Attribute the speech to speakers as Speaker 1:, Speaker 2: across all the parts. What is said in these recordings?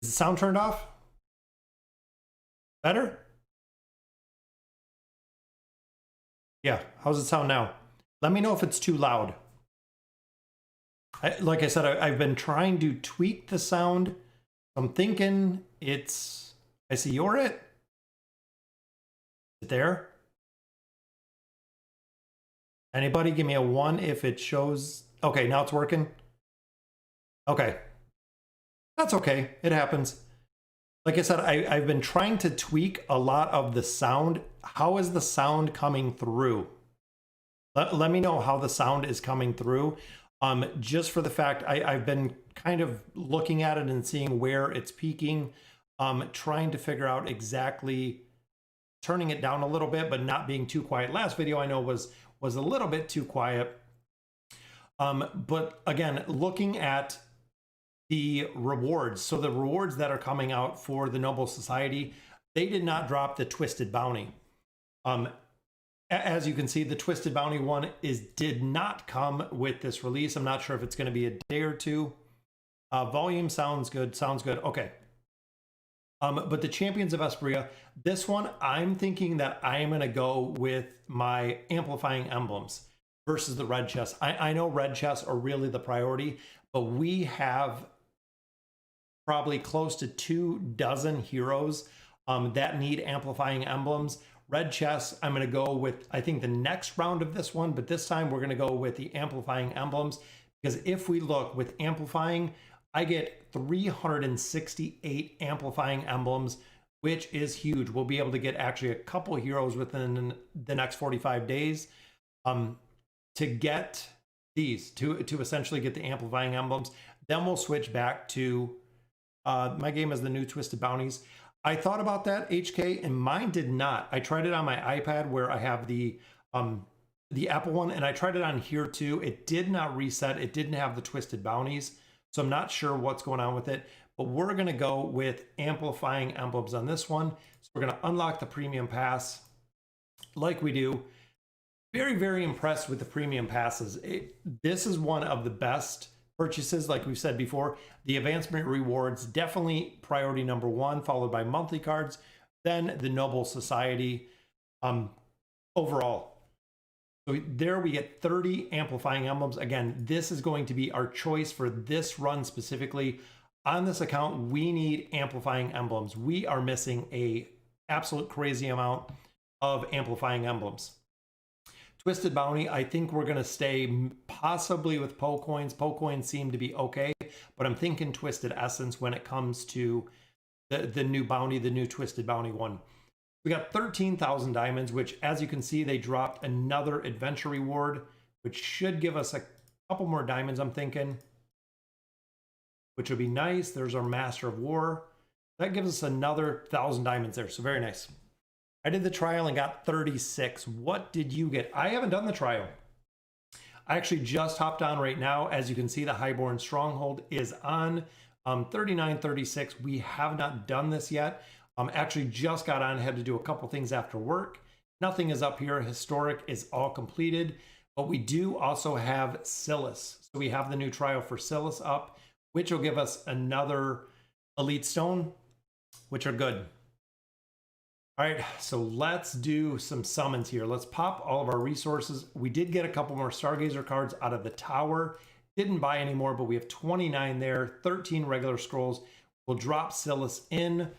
Speaker 1: Is the sound turned off? Better? Yeah, how's it sound now? Let me know if it's too loud. Like I said, I've been trying to tweak the sound. I'm thinking it's, I see you're it. Is it there? Anybody give me a 1 if it shows? Okay, now it's working. Okay. That's okay. It happens. Like I said, I've been trying to tweak a lot of the sound. How is the sound coming through? Let me know how the sound is coming through. Just for the fact, I've been kind of looking at it and seeing where it's peaking, trying to figure out exactly, turning it down a little bit, but not being too quiet. Last video I know was a little bit too quiet. But again, looking at the rewards. So the rewards that are coming out for the Noble Society, they did not drop the Twisted Bounty. As you can see, the Twisted Bounty one did not come with this release. I'm not sure if it's going to be a day or two. Volume sounds good. Sounds good. Okay. But the Champions of Espria, this one, I'm thinking that I am going to go with my amplifying emblems versus the red chests. I know red chests are really the priority, but we have probably close to 24 heroes that need amplifying emblems. Red chests, I'm going to go with, I think, the next round of this one, but this time we're going to go with the amplifying emblems, because if we look with amplifying, I get 368 amplifying emblems, which is huge. We'll be able to get actually a couple heroes within the next 45 days to get these, to essentially get the amplifying emblems. Then we'll switch back to, my game is the new Twisted Bounties. I thought about that, HK, and mine did not. I tried it on my iPad where I have the Apple one, and I tried it on here too. It did not reset. It didn't have the Twisted Bounties, so I'm not sure what's going on with it. But we're going to go with amplifying emblems on this one. So we're going to unlock the premium pass like we do. Very, very impressed with the premium passes. This is one of the best purchases, like we've said before. The advancement rewards, definitely priority number 1, followed by monthly cards, then the Noble Society overall. So there we get 30 amplifying emblems. Again, this is going to be our choice for this run specifically. On this account, we need amplifying emblems. We are missing a absolute crazy amount of amplifying emblems. Twisted Bounty, I think we're going to stay possibly with Poe Coins. Poe Coins seem to be okay, but I'm thinking Twisted Essence when it comes to the new bounty, the new Twisted Bounty one. We got 13,000 diamonds, which, as you can see, they dropped another adventure reward, which should give us a couple more diamonds, I'm thinking, which would be nice. There's our Master of War. That gives us another 1,000 diamonds there, so very nice. I did the trial and got 36. What did you get? I haven't done the trial. I actually just hopped on right now. As you can see, the Highborn Stronghold is on 39.36. We have not done this yet. Actually just got on, had to do a couple things after work. Nothing is up here. Historic is all completed, but we do also have Silas. So we have the new trial for Silas up, which will give us another Elite Stone, which are good. All right, so let's do some summons here. Let's pop all of our resources. We did get a couple more Stargazer cards out of the tower. Didn't buy any more, but we have 29 there, 13 regular scrolls. We'll drop Silas in.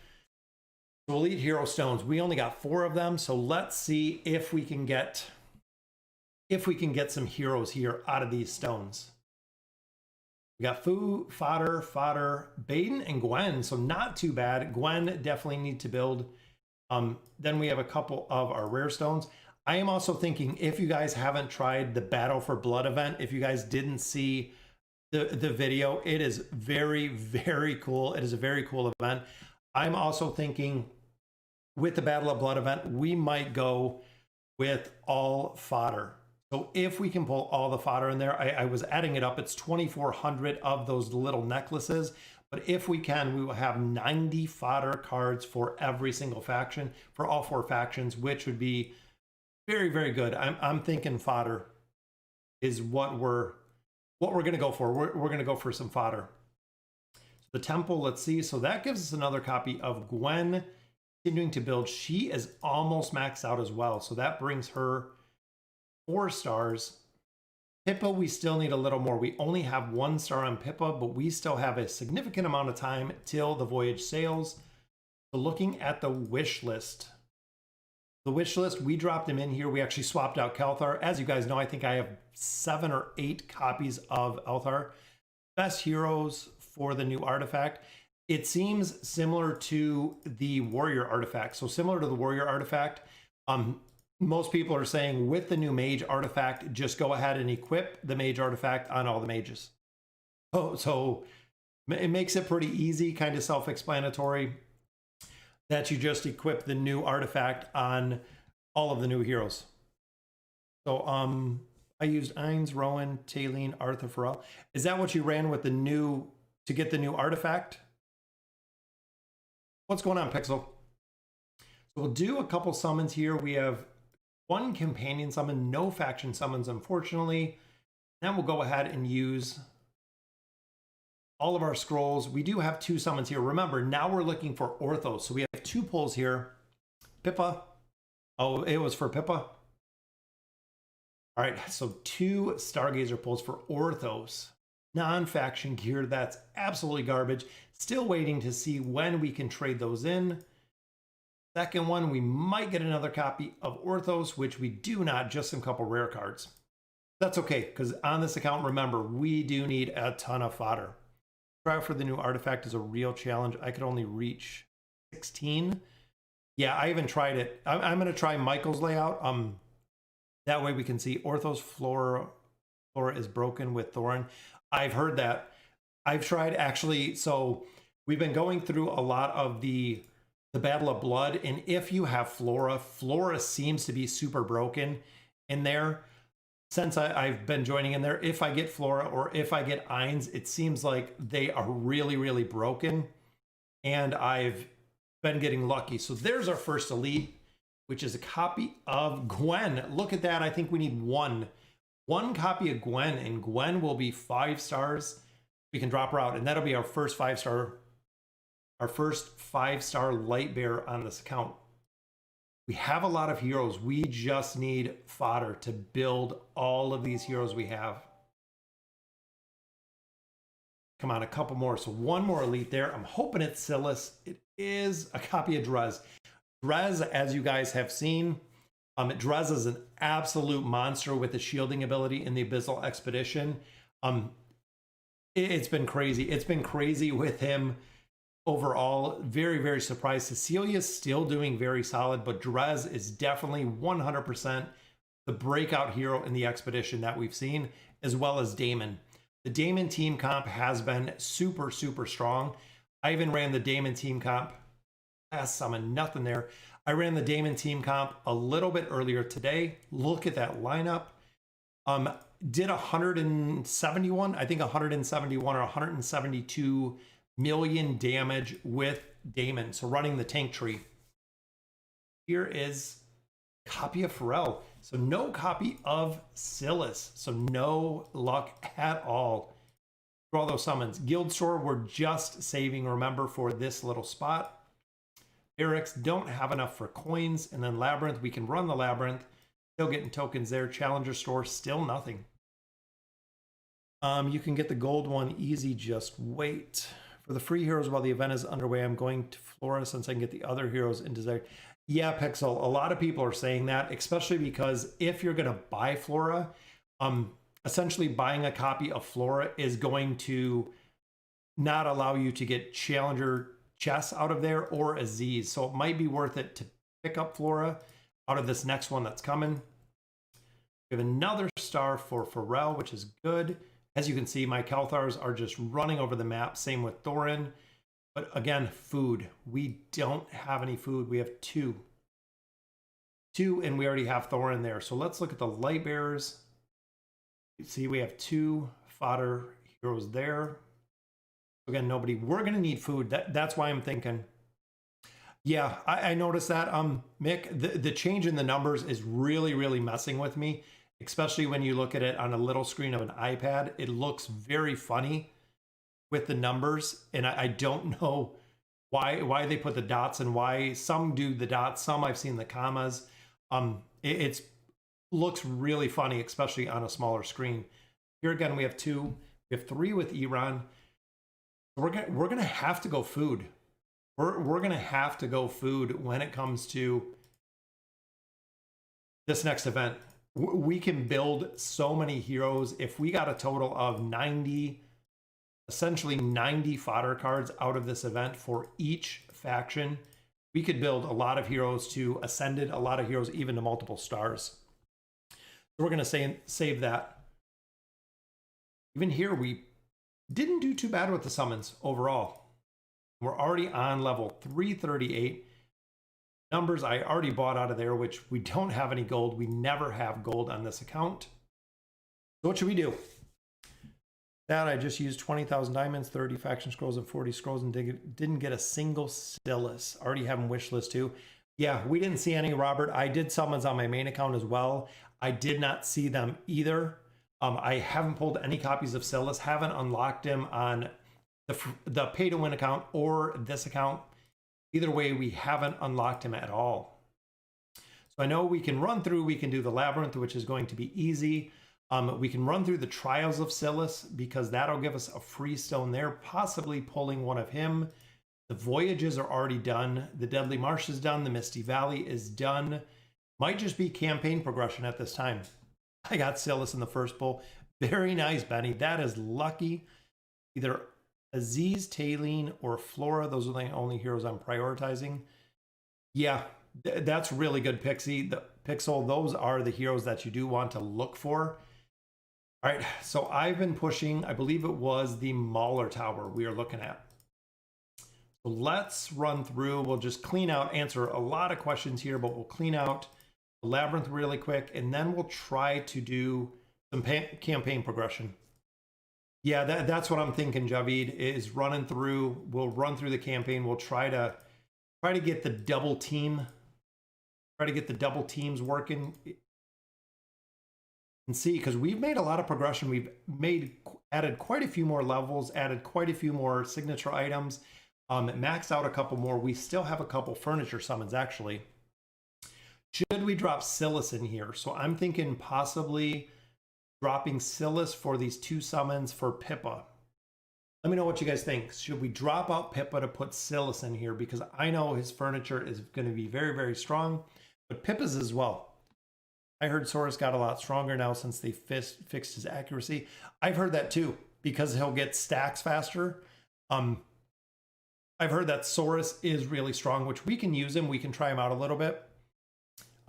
Speaker 1: So Elite Hero Stones, we only got 4 of them, so let's see if we can get some heroes here out of these stones. We got Fu, Fodder, Baden, and Gwen, so not too bad. Gwen definitely need to build. Then we have a couple of our rare stones. I am also thinking, if you guys haven't tried the Battle for Blood event, if you guys didn't see the video, it is very, very cool. It is a very cool event. I'm also thinking with the Battle of Blood event, we might go with all fodder. So if we can pull all the fodder in there, I was adding it up. It's 2,400 of those little necklaces. But if we can, we will have 90 fodder cards for every single faction, for all 4 factions, which would be very, very good. I'm thinking fodder is what we're going to go for. We're going to go for some fodder. The temple, let's see. So that gives us another copy of Gwen continuing to build. She is almost maxed out as well. So that brings her 4 stars. Pippa, we still need a little more. We only have 1 star on Pippa, but we still have a significant amount of time till the voyage sails. So looking at the wish list, we dropped him in here. We actually swapped out Kelthar. As you guys know, I think I have 7 or 8 copies of Elthar. Best heroes for the new artifact. It seems similar to the warrior artifact. So similar to the warrior artifact, most people are saying with the new mage artifact, just go ahead and equip the mage artifact on all the mages. So it makes it pretty easy, kind of self-explanatory, that you just equip the new artifact on all of the new heroes. So I used Ainz, Rowan, Talene, Arthur, Pharrell. Is that what you ran with the new, to get the new artifact? What's going on, Pixel? So we'll do a couple summons here. We have 1 companion summon, no faction summons, unfortunately. Then we'll go ahead and use all of our scrolls. We do have 2 summons here. Remember, now we're looking for Orthos. So we have 2 pulls here. Pippa. Oh, it was for Pippa. All right, so 2 Stargazer pulls for Orthos. Non-faction gear, that's absolutely garbage. Still waiting to see when we can trade those in. Second one, we might get another copy of Orthos, which we do not, just some couple rare cards. That's okay, because on this account, remember, we do need a ton of fodder. Try for the new artifact is a real challenge. I could only reach 16. Yeah, I haven't tried it. I'm going to try Michael's layout. That way we can see Orthos Flora is broken with Thorin. I've heard that. I've tried actually. So we've been going through a lot of the Battle of Blood, and if you have Flora seems to be super broken in there. Since I've been joining in there, if I get Flora or if I get Ainz, it seems like they are really, really broken. And I've been getting lucky. So there's our first elite, which is a copy of Gwen. Look at that. I think we need one copy of Gwen, and Gwen will be 5 stars. We can drop her out, and that'll be our first 5-star, light bearer on this account. We have a lot of heroes. We just need fodder to build all of these heroes we have. Come on, a couple more. So 1 more elite there. I'm hoping it's Silas. It is a copy of Drez. Drez, as you guys have seen, Drez is an absolute monster with the shielding ability in the Abyssal Expedition. It's been crazy. It's been crazy with him overall. Very, very surprised. Cecilia's still doing very solid, but Drez is definitely 100% the breakout hero in the expedition that we've seen, as well as Damon. The Damon team comp has been super, super strong. I even ran the Damon team comp last summon, nothing there. I ran the Damon team comp a little bit earlier today. Look at that lineup. Did 171, I think 171 or 172 million damage with Damon. So running the tank tree. Here is a copy of Pharrell. So no copy of Silas. So no luck at all. For all those summons. Guild Store, we're just saving, remember, for this little spot. Barracks don't have enough for coins. And then Labyrinth, we can run the Labyrinth. Still getting tokens there. Challenger Store, still nothing. You can get the gold one easy, just wait. For the free heroes while the event is underway, I'm going to Flora since I can get the other heroes in Desire. Yeah, Pixel, a lot of people are saying that, especially because if you're going to buy Flora, essentially buying a copy of Flora is going to not allow you to get Challenger chests out of there or Aziz. So it might be worth it to pick up Flora out of this next one that's coming. We have another star for Pharrell, which is good. As you can see, my Kelthars are just running over the map. Same with Thorin. But again, food. We don't have any food. We have 2. 2, and we already have Thorin there. So let's look at the light bearers. You see, we have 2 fodder heroes there. Again, nobody. We're going to need food. That's why I'm thinking. Yeah, I noticed that. Mick, the change in the numbers is really, really messing with me. Especially when you look at it on a little screen of an iPad. It looks very funny. with the numbers, and I don't know why they put the dots and why some do the dots, some I've seen the commas. It's looks really funny, especially on a smaller screen. Here again, we have 2, we have 3 with Iran. We're gonna have to go food. We're gonna have to go food when it comes to this next event. We can build so many heroes. If we got a total of 90, essentially 90 fodder cards out of this event for each faction, we could build a lot of heroes to Ascended, a lot of heroes even to multiple stars. So we're going to save that. Even here, we didn't do too bad with the summons overall. We're already on level 338. Numbers I already bought out of there, which we don't have any gold. We never have gold on this account. So what should we do? That I just used 20,000 diamonds, 30 faction scrolls, and 40 scrolls, and didn't get a single Silas. Already have them wish list too. Yeah, we didn't see any, Robert. I did summons on my main account as well. I did not see them either. I haven't pulled any copies of Silas, haven't unlocked him on the pay to win account or this account. Either way, we haven't unlocked him at all. So I know we can run through, we can do the Labyrinth, which is going to be easy. We can run through the Trials of Silas because that'll give us a free stone there, possibly pulling one of him. The Voyages are already done. The Deadly Marsh is done. The Misty Valley is done. Might just be campaign progression at this time. I got Silas in the first pull. Very nice, Benny. That is lucky. Either Aziz, Taylene, or Flora. Those are the only heroes I'm prioritizing. Yeah, that's really good, Pixie. The Pixel, those are the heroes that you do want to look for. All right, so I've been pushing, I believe it was the Mauler Tower we are looking at. So let's run through. We'll just clean out, answer a lot of questions here, but we'll clean out the Labyrinth really quick, and then we'll try to do some campaign progression. Yeah, that's what I'm thinking, Javid, is running through. We'll run through the campaign. We'll try to get the double team, working and see, because we've made a lot of progression. We've added quite a few more levels, added quite a few more signature items, maxed out a couple more. We still have a couple furniture summons, actually. Should we drop Silas in here? So I'm thinking possibly dropping Silas for these 2 summons for Pippa. Let me know what you guys think. Should we drop out Pippa to put Silas in here? Because I know his furniture is going to be very, very strong, but Pippa's as well. I heard Saurus got a lot stronger now since they fixed his accuracy. I've heard that too, because he'll get stacks faster. I've heard that Saurus is really strong, which we can use him. We can try him out a little bit.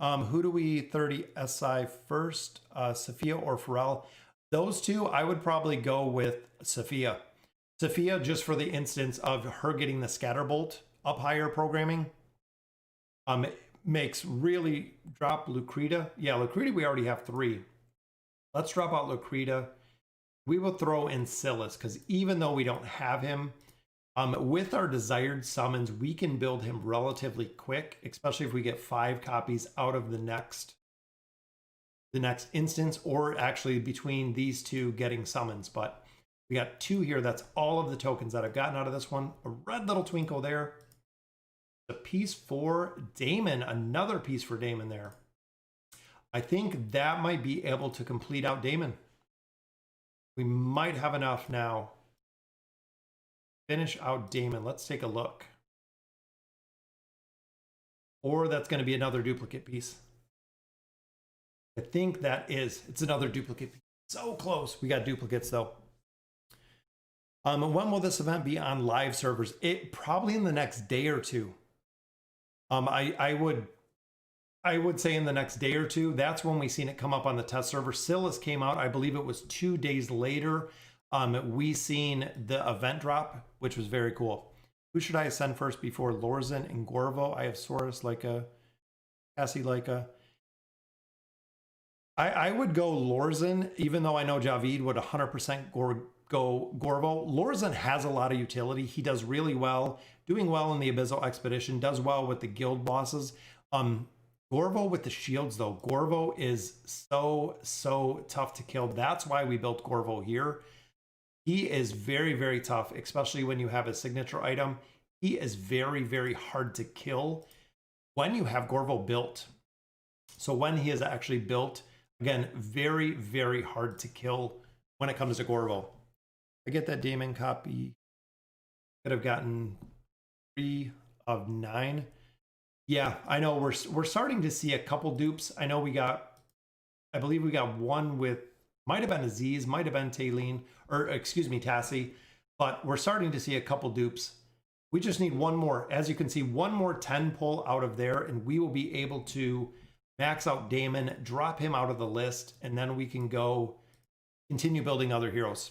Speaker 1: Who do we 30 SI first? Sophia or Pharrell? Those 2, I would probably go with Sophia. Sophia, just for the instance of her getting the Scatterbolt up higher programming. Makes really drop Lucreta. Yeah, Lucreta, we already have 3. Let's drop out Lucreta. We will throw in Silas, because even though we don't have him, with our desired summons, we can build him relatively quick, especially if we get 5 copies out of the next instance, or actually between these 2 getting summons. But we got 2 here. That's all of the tokens that I've gotten out of this one. A red little twinkle there. A piece for Damon, another piece for Damon there. I think that might be able to complete out Damon. We might have enough now. Finish out Damon. Let's take a look. Or that's going to be another duplicate piece. I think it's another duplicate piece. So close. We got duplicates though. When will this event be on live servers? It probably in the next day or 2. I would say in the next day or 2. That's when we seen it come up on the test server. Silas came out, I believe it was 2 days later. We seen the event drop, which was very cool. Who should I send first before Lorzen and Gorvo? I have Saurus, Leica, Cassie, Leica. I would go Lorzen, even though I know Javid would 100% go Gorvo. Lorzen has a lot of utility. He does really well, doing well in the Abyssal Expedition, does well with the guild bosses. Gorvo with the shields though. Gorvo is so tough to kill. That's why we built Gorvo here. He is very, very tough, especially when you have a signature item. He is very, very hard to kill when you have Gorvo built. So when he is actually built, again, very, very hard to kill when it comes to Gorvo. I get that Damon copy. Could have gotten 3 of 9. Yeah, I know we're starting to see a couple dupes. I know I believe we got one with, might have been Aziz, might have been Taylene, or excuse me, Tassie, but we're starting to see a couple dupes. We just need one more. As you can see, one more 10 pull out of there, and we will be able to max out Damon, drop him out of the list, and then we can go continue building other heroes.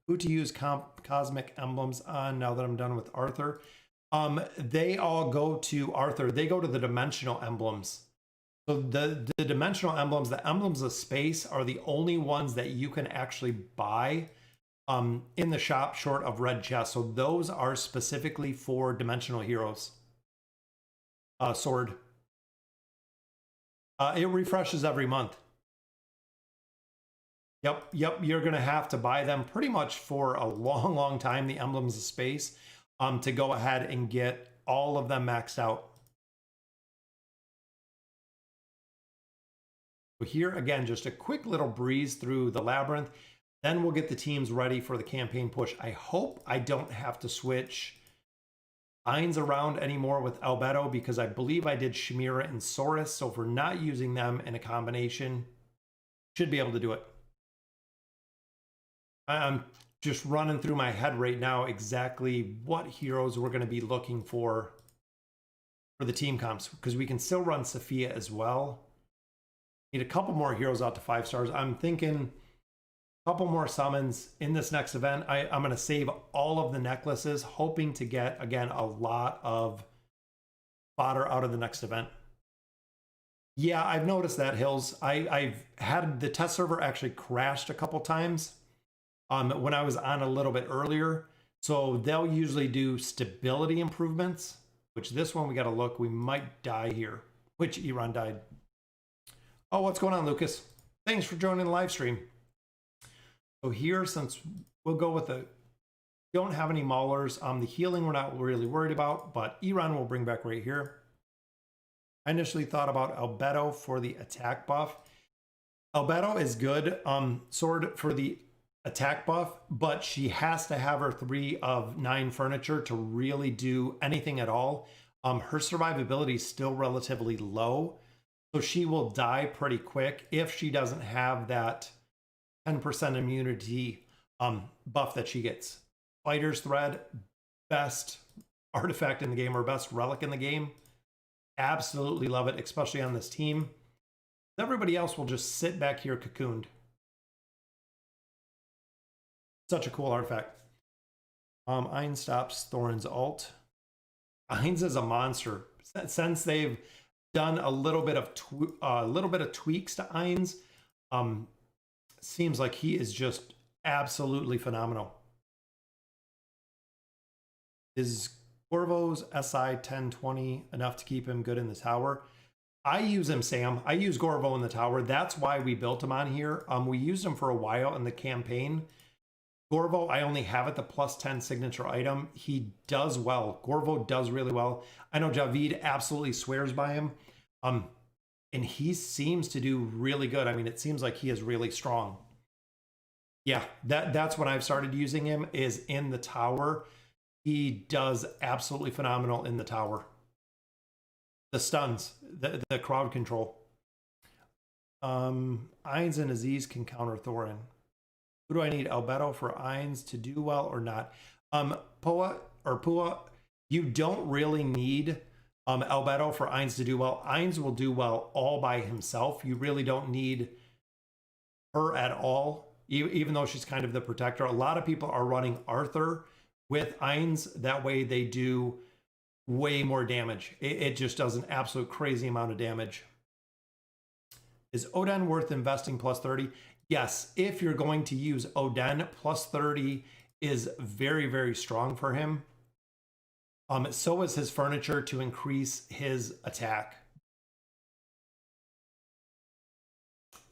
Speaker 1: Who to use cosmic emblems on now that I'm done with Arthur? They all go to Arthur. They go to the dimensional emblems. So the dimensional emblems, the emblems of space, are the only ones that you can actually buy in the shop short of red chest. So those are specifically for dimensional heroes. Sword. It refreshes every month. Yep, you're going to have to buy them pretty much for a long, long time, the emblems of space, to go ahead and get all of them maxed out. Here, again, just a quick little breeze through the Labyrinth. Then we'll get the teams ready for the campaign push. I hope I don't have to switch Ainz around anymore with Albedo, because I believe I did Shamira and Saurus. So if we're not using them in a combination, should be able to do it. I'm just running through my head right now exactly what heroes we're going to be looking for the team comps, because we can still run Sophia as well. Need a couple more heroes out to 5 stars. I'm thinking a couple more summons in this next event. I'm going to save all of the necklaces, hoping to get, again, a lot of fodder out of the next event. Yeah, I've noticed that, Hills. I've had the test server actually crashed a couple times when I was on a little bit earlier. So they'll usually do stability improvements, which this one we got to look. We might die here. Which Iran died? Oh, what's going on, Lucas? Thanks for joining the live stream. So here, since we'll go with the, don't have any maulers. The healing we're not really worried about, but Iran will bring back right here. I initially thought about Albedo for the attack buff. Albedo is good, sword for the attack buff, but she has to have her 3 of 9 furniture to really do anything at all. Her survivability is still relatively low, so she will die pretty quick if she doesn't have that 10% immunity buff that she gets. Fighter's Thread, best artifact in the game, or best relic in the game. Absolutely love it, especially on this team. Everybody else will just sit back here cocooned. Such a cool artifact. Ainz stops Thorin's ult. Ainz is a monster. Since they've done a little bit of tweaks to Ainz, seems like he is just absolutely phenomenal. Is Gorvo's SI 1020 enough to keep him good in the tower? I use him, Sam. I use Gorvo in the tower. That's why we built him on here. We used him for a while in the campaign. Gorvo, I only have it the +10 signature item. He does well. Gorvo does really well. I know Javid absolutely swears by him. And he seems to do really good. I mean, it seems like he is really strong. Yeah, that's when I've started using him, is in the tower. He does absolutely phenomenal in the tower. The stuns, the crowd control. Ainz and Aziz can counter Thorin. Who do I need? Albedo for Ainz to do well or not? Pua, you don't really need Albedo for Ainz to do well. Ainz will do well all by himself. You really don't need her at all, even though she's kind of the protector. A lot of people are running Arthur with Ainz. That way they do way more damage. It just does an absolute crazy amount of damage. Is Oden worth investing +30? Yes, if you're going to use Oden, +30 is very, very strong for him. So is his furniture to increase his attack.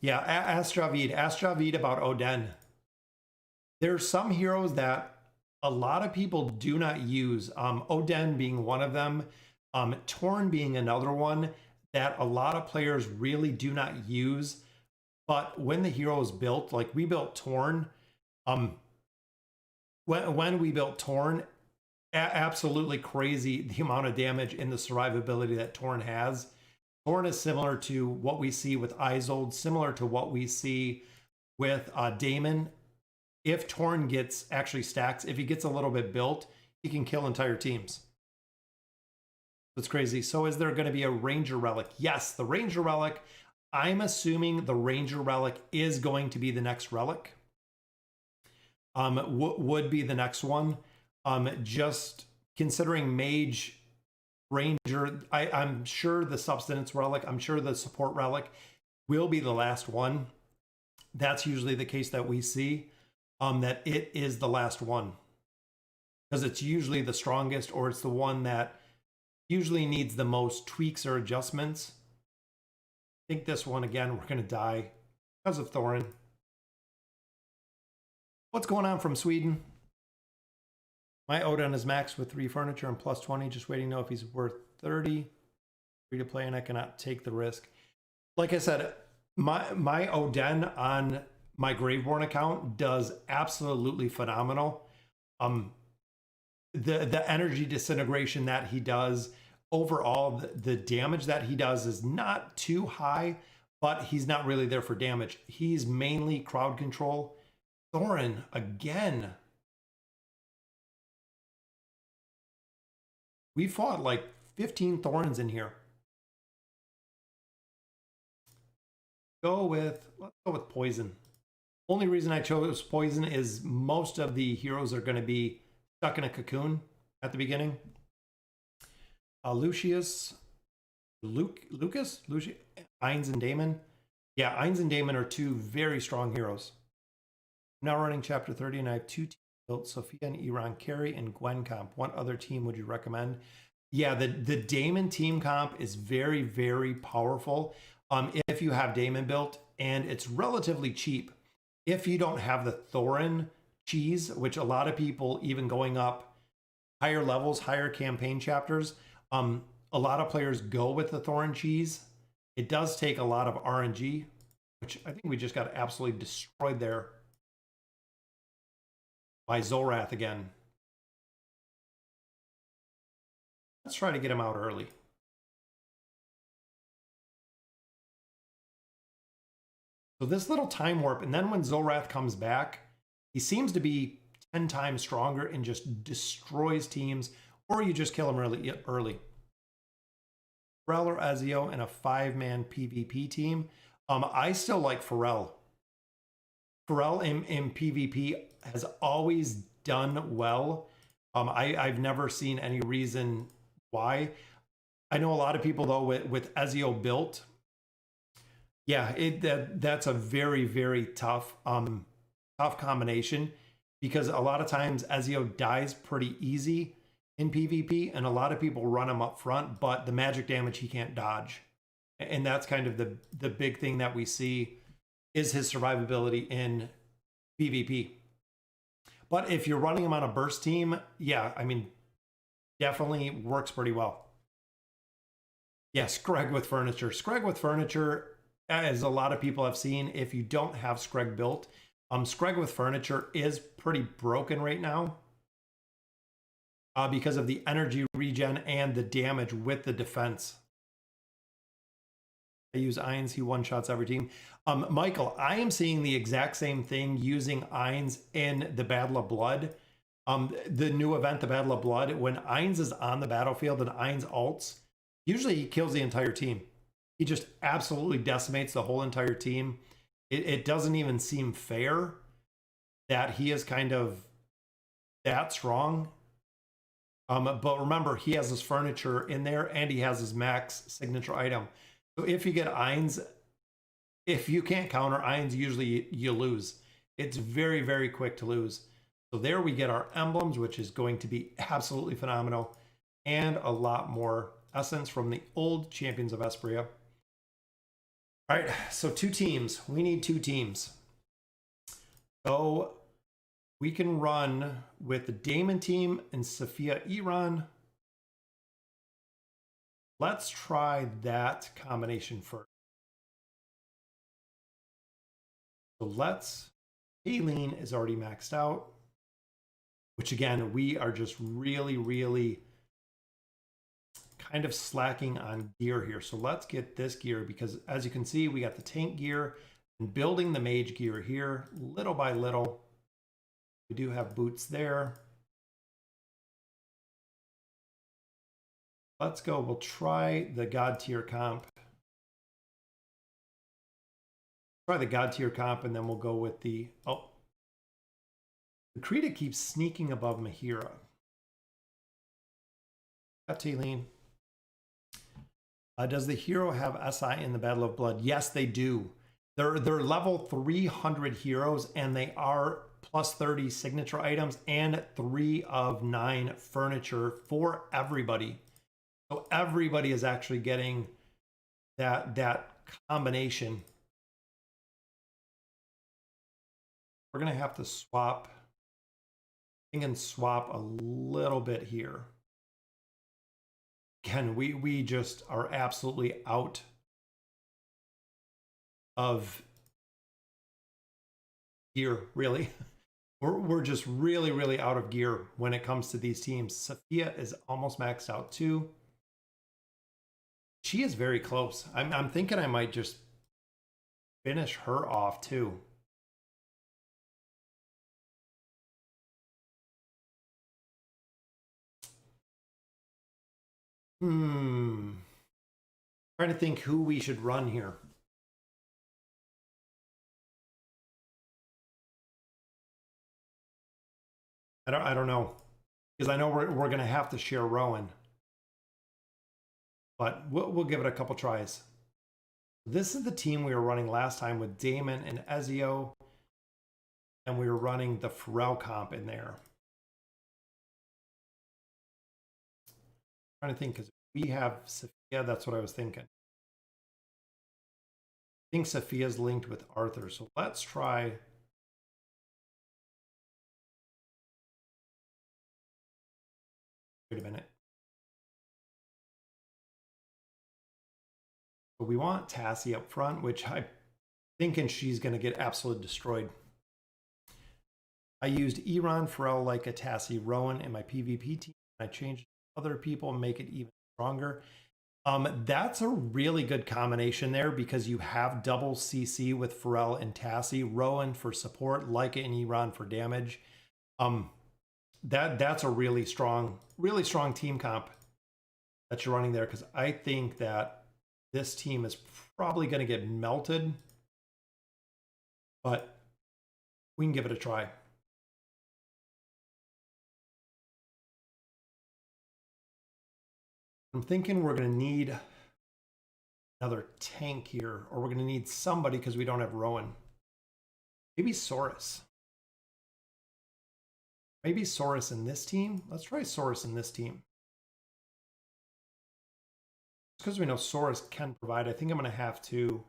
Speaker 1: Yeah, ask Javid about Oden. There's some heroes that a lot of people do not use. Oden being one of them, Torn being another one that a lot of players really do not use. But when the hero is built, like we built Torn, when we built Torn, absolutely crazy the amount of damage and the survivability that Torn has. Torn is similar to what we see with Isolde, similar to what we see with Daemon. If Torn gets actually stacks, if he gets a little bit built, he can kill entire teams. That's crazy. So is there going to be a Ranger Relic? Yes, the Ranger Relic. I'm assuming the Ranger Relic is going to be the next relic. Would be the next one. Just considering Mage, Ranger, I'm sure the Substance Relic, I'm sure the Support Relic will be the last one. That's usually the case that we see, that it is the last one. Because it's usually the strongest, or it's the one that usually needs the most tweaks or adjustments. I think this one, again, we're going to die because of Thorin. What's going on from Sweden? My Odin is maxed with 3 furniture and plus 20, just waiting to know if he's worth 30. Free to play, and I cannot take the risk. Like I said, my Odin on my Graveborn account does absolutely phenomenal. The energy disintegration that he does, overall, the damage that he does is not too high, but he's not really there for damage. He's mainly crowd control. Thorin, again. We fought like 15 Thorns in here. Let's go with Poison. Only reason I chose Poison is most of the heroes are going to be stuck in a cocoon at the beginning. Lucius, Ainz and Daemon. Yeah, Ainz and Daemon are 2 very strong heroes. I'm now running chapter 30 and I have 2 teams built, Sophia and Iran Carey and Gwen comp. What other team would you recommend? Yeah, the Daemon team comp is very, very powerful if you have Daemon built, and it's relatively cheap. If you don't have the Thorin cheese, which a lot of people, even going up higher levels, higher campaign chapters, a lot of players go with the Thorin cheese. It does take a lot of RNG, which I think we just got absolutely destroyed there by Zorath again. Let's try to get him out early. So this little time warp, and then when Zorath comes back, he seems to be 10 times stronger and just destroys teams, or you just kill him early. Pharrell or Ezio in a 5-man PvP team. I still like Pharrell. Pharrell in PvP has always done well. I've never seen any reason why. I know a lot of people, though, with Ezio built, yeah, that's a very, very tough combination, because a lot of times Ezio dies pretty easy in PvP, and a lot of people run him up front, but the magic damage he can't dodge. And that's kind of the big thing that we see is his survivability in PvP. But if you're running him on a burst team, yeah, I mean, definitely works pretty well. Yeah, Screg with furniture. Screg with furniture, as a lot of people have seen, if you don't have Screg built, Screg with furniture is pretty broken right now because of the energy regen and the damage with the defense. I use Ainz, he one-shots every team. Michael, I am seeing the exact same thing using Ainz in the Battle of Blood. The new event, the Battle of Blood, when Ainz is on the battlefield and Ainz ults, usually he kills the entire team. He just absolutely decimates the whole entire team. It doesn't even seem fair that he is kind of that strong. But remember, he has his furniture in there and he has his max signature item. So if you get Ainz, if you can't counter Ainz, usually you lose. It's very, very quick to lose. So there we get our emblems, which is going to be absolutely phenomenal, and a lot more essence from the old champions of Espria. All right, so 2 teams. We need 2 teams. So We can run with the Damon team and Sophia Iran. Let's try that combination first. So let's, Aileen is already maxed out, which again, we are just really kind of slacking on gear here. So let's get this gear because as you can see, we got the tank gear and building the mage gear here little by little. We do have boots there. Let's go. We'll try the God tier comp. Try the God tier comp and then we'll go with the, oh. The Krita keeps sneaking above Mahira. Aileen. Does the hero have SI in the Battle of Blood? Yes, they do. They're level 300 heroes and they are plus 30 signature items and 3 of 9 furniture for everybody. So everybody is actually getting that combination. We're going to have to swap. I can swap a little bit here. Again, we just are absolutely out of gear, really. We're just really out of gear when it comes to these teams. Sophia is almost maxed out too. She is very close. I'm thinking I might just finish her off too. Trying to think who we should run here. I don't know, because I know we're going to have to share Rowan, but we'll give it a couple tries. This is the team we were running last time with Damon and Ezio, and we were running the Pharrell comp in there. I'm trying to think because we have Sophia. That's what I was thinking. I think Sophia's linked with Arthur, so let's try. Wait a minute. But we want Tassie up front, which I'm thinking she's going to get absolutely destroyed. I used Iran, Pharrell, like a Tassie, Rowan in my PvP team. I changed other people and make it even stronger. That's a really good combination there because you have double CC with Pharrell and Tassie, Rowan for support, Leica and Iran for damage. That's a really strong team comp that you're running there because I think that this team is probably going to get melted, but we can give it a try. I'm thinking we're going to need another tank here, or we're going to need somebody because we don't have Rowan. Maybe Saurus. Maybe Saurus in this team. Let's try Saurus in this team. Because we know Saurus can provide, I think I'm going to have to.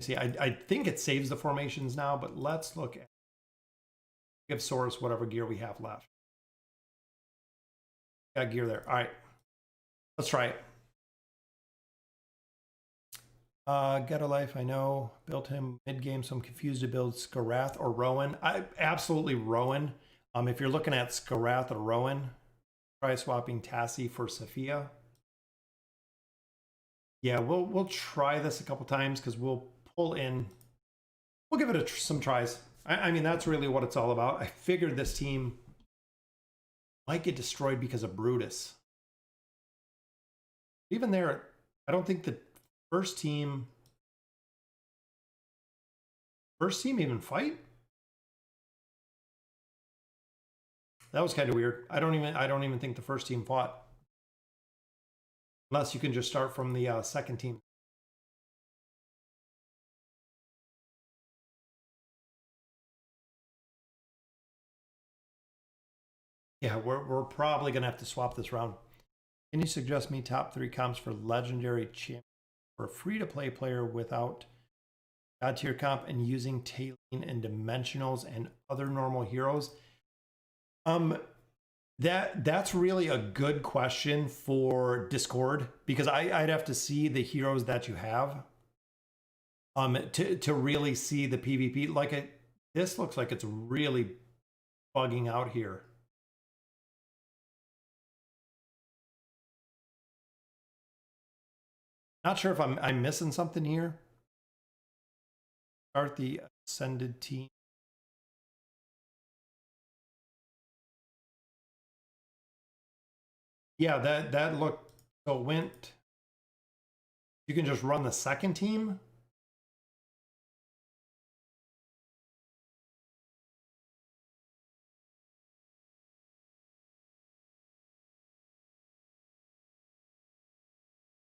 Speaker 1: See, I think it saves the formations now, but let's look at. Give Saurus whatever gear we have left. Got gear there. All right. Let's try it. Get a life, I know. Built him mid-game, so I'm confused to build Skarath or Rowan. Absolutely Rowan. If you're looking at Skarath or Rowan, try swapping Tassie for Sophia. Yeah, we'll try this a couple times because we'll pull in. We'll give it some tries. I mean, that's really what it's all about. I figured this team might get destroyed because of Brutus. Even there, I don't think the first team even fight. That was kind of weird. I don't even think the first team fought. Unless you can just start from the second team. Yeah, we're probably going to have to swap this round. Can you suggest me top 3 comps for legendary champion for a free-to-play player without God tier comp and using Taline and Dimensionals and other normal heroes. That's really a good question for Discord, because I'd have to see the heroes that you have to really see the PvP. Like this looks like it's really bugging out here. Not sure if I'm missing something here. Start the ascended team. Yeah, that looked, so it went. You can just run the second team.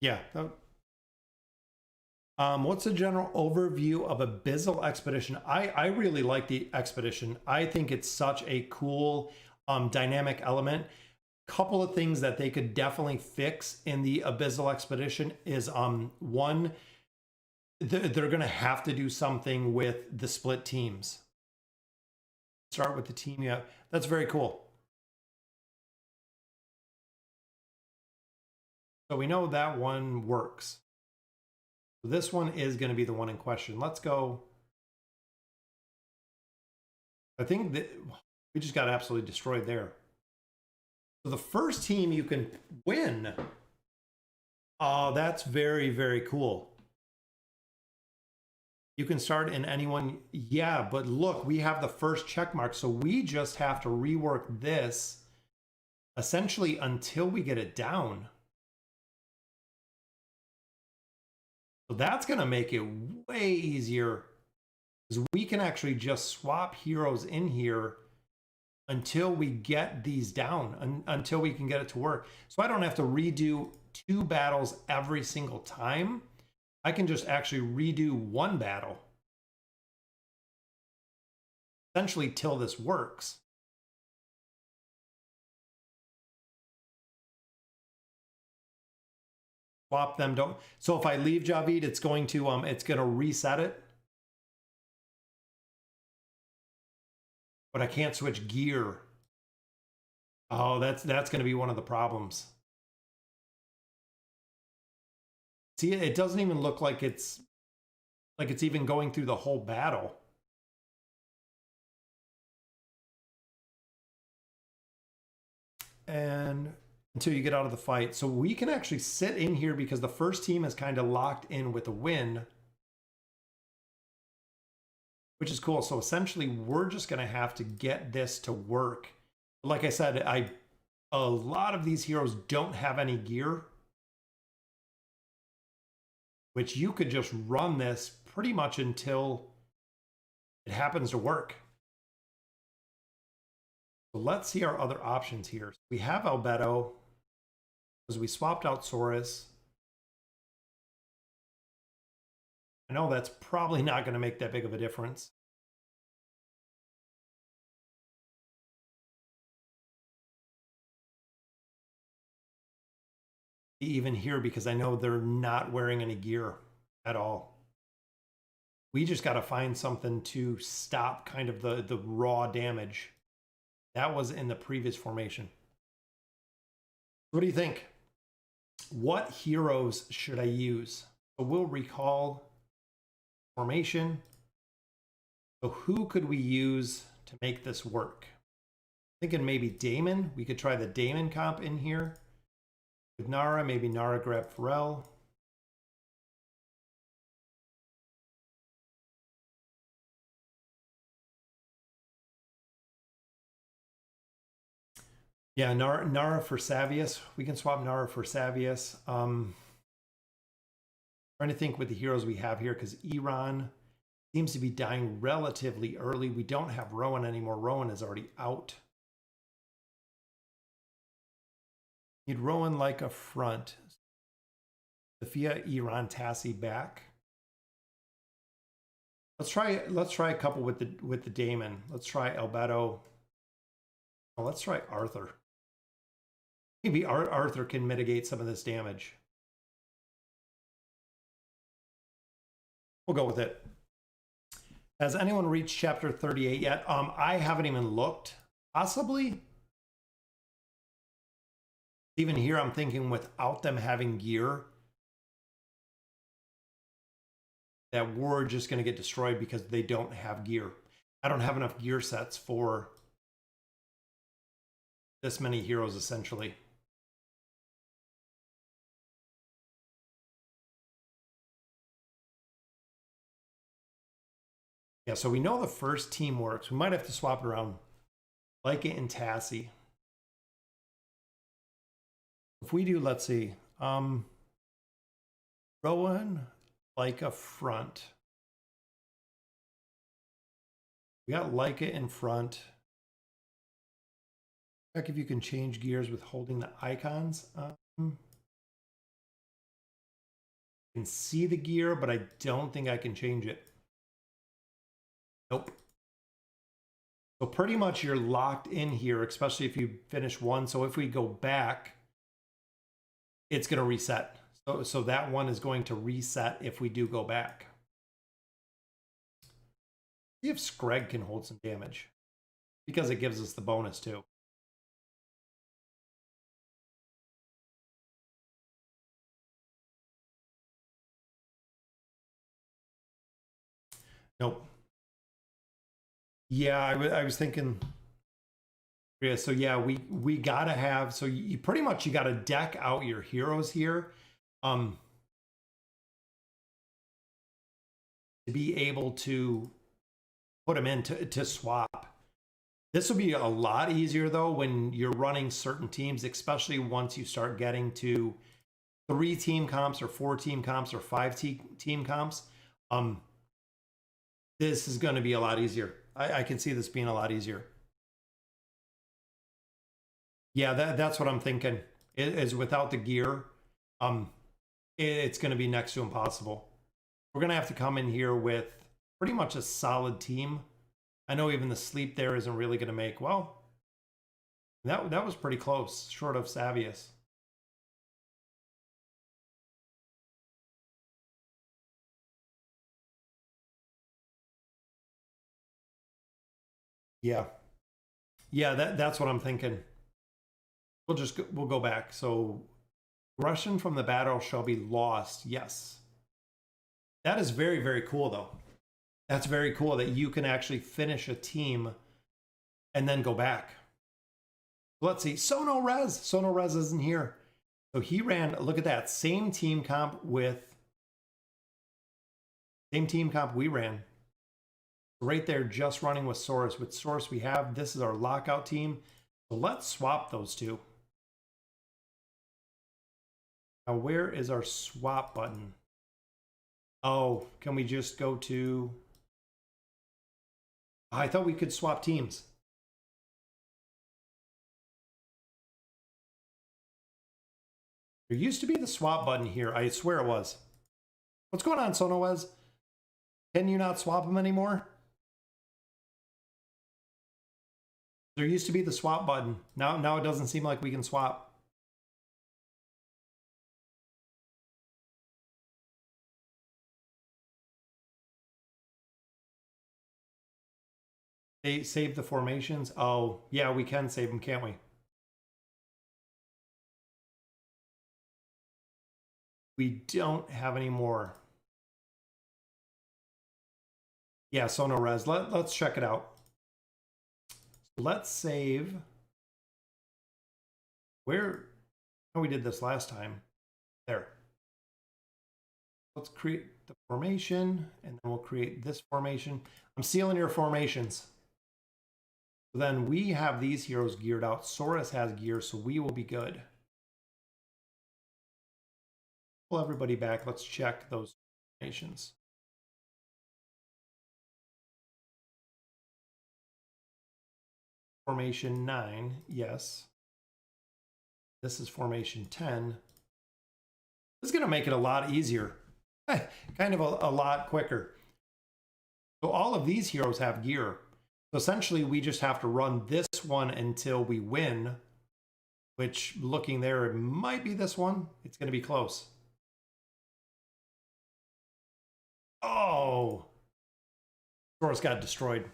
Speaker 1: Yeah. What's the general overview of Abyssal Expedition? I really like the Expedition. I think it's such a cool dynamic element. Couple of things that they could definitely fix in the Abyssal Expedition is one, they're going to have to do something with the split teams. Start with the team you have. That's very cool. So we know that one works. This one is going to be the one in question. Let's go. I think that we just got absolutely destroyed there. So the first team you can win. Oh, that's very, very cool. You can start in anyone. Yeah, but look, we have the first check mark. So we just have to rework this essentially until we get it down. So that's going to make it way easier, because we can actually just swap heroes in here until we get these down, until we can get it to work. So I don't have to redo 2 battles every single time. I can just actually redo 1 battle, essentially till this works. Swap them, don't. So if I leave Javid, it's going to reset it. But I can't switch gear. Oh, that's going to be one of the problems. See, it doesn't even look like it's even going through the whole battle. And until you get out of the fight. So we can actually sit in here because the first team is kind of locked in with a win, which is cool. So essentially we're just going to have to get this to work. Like I said, a lot of these heroes don't have any gear, which you could just run this pretty much until it happens to work. So let's see our other options here. We have Albedo, because we swapped out Saurus. I know that's probably not going to make that big of a difference. Even here, because I know they're not wearing any gear at all. We just got to find something to stop kind of the raw damage. That was in the previous formation. What do you think? What heroes should I use? So we'll recall formation. So who could we use to make this work? Thinking maybe Damon. We could try the Damon comp in here. With Nara, maybe Nara grab Pharrell. Yeah, Nara for Savius. We can swap Nara for Savius. Trying to think with the heroes we have here, because Iran seems to be dying relatively early. We don't have Rowan anymore. Rowan is already out. Need Rowan like a front. Sophia, Iran, Tassie back. Let's try a couple with the Damon. Let's try Albedo. Oh, let's try Arthur. Maybe Arthur can mitigate some of this damage. We'll go with it. Has anyone reached chapter 38 yet? I haven't even looked. Possibly. Even here, I'm thinking without them having gear, that we're just going to get destroyed because they don't have gear. I don't have enough gear sets for this many heroes, essentially. Yeah, so we know the first team works. We might have to swap it around. Like it and Tassie. If we do, let's see. Rowan, like a front. We got Leica in front. Check if you can change gears with holding the icons. I can see the gear, but I don't think I can change it. Nope. So pretty much you're locked in here, especially if you finish one. So if we go back, it's going to reset. So that one is going to reset if we do go back. See if Screg can hold some damage, because it gives us the bonus too. Nope. Yeah, I was thinking. Yeah, so yeah, we gotta have, so you pretty much you gotta deck out your heroes here, to be able to put them in to swap. This will be a lot easier though when you're running certain teams, especially once you start getting to 3 team comps or 4 team comps or 5 team comps. This is going to be a lot easier. I can see this being a lot easier. Yeah, that's what I'm thinking. Is without the gear, it's going to be next to impossible. We're going to have to come in here with pretty much a solid team. I know even the sleep there isn't really going to make, well, that was pretty close, short of Savius. Yeah. Yeah, that's what I'm thinking. We'll go back. So Russian from the battle shall be lost. Yes. That is very, very cool though. That's very cool that you can actually finish a team and then go back. Let's see. Sono Rez isn't here. So he ran, look at that, same team comp we ran. Right there, just running with Source. With Source, we have, this is our lockout team. So let's swap those two. Now, where is our swap button? Oh, can we just go to... I thought we could swap teams. There used to be the swap button here. I swear it was. What's going on, Sonowez? Can you not swap them anymore? There used to be the swap button. Now it doesn't seem like we can swap. They save the formations. Oh, yeah, we can save them, can't we? We don't have any more. Yeah, Sono Res. Let's check it out. Let's save. Where? Oh, we did this last time. There. Let's create the formation, and then we'll create this formation. I'm sealing your formations. Then we have these heroes geared out. Saurus has gear, so we will be good. Pull everybody back. Let's check those formations. Formation 9, yes. This is formation 10. This is going to make it a lot easier. Kind of a lot quicker. So all of these heroes have gear. So essentially, we just have to run this one until we win, which, looking there, it might be this one. It's going to be close. Oh! Source got destroyed.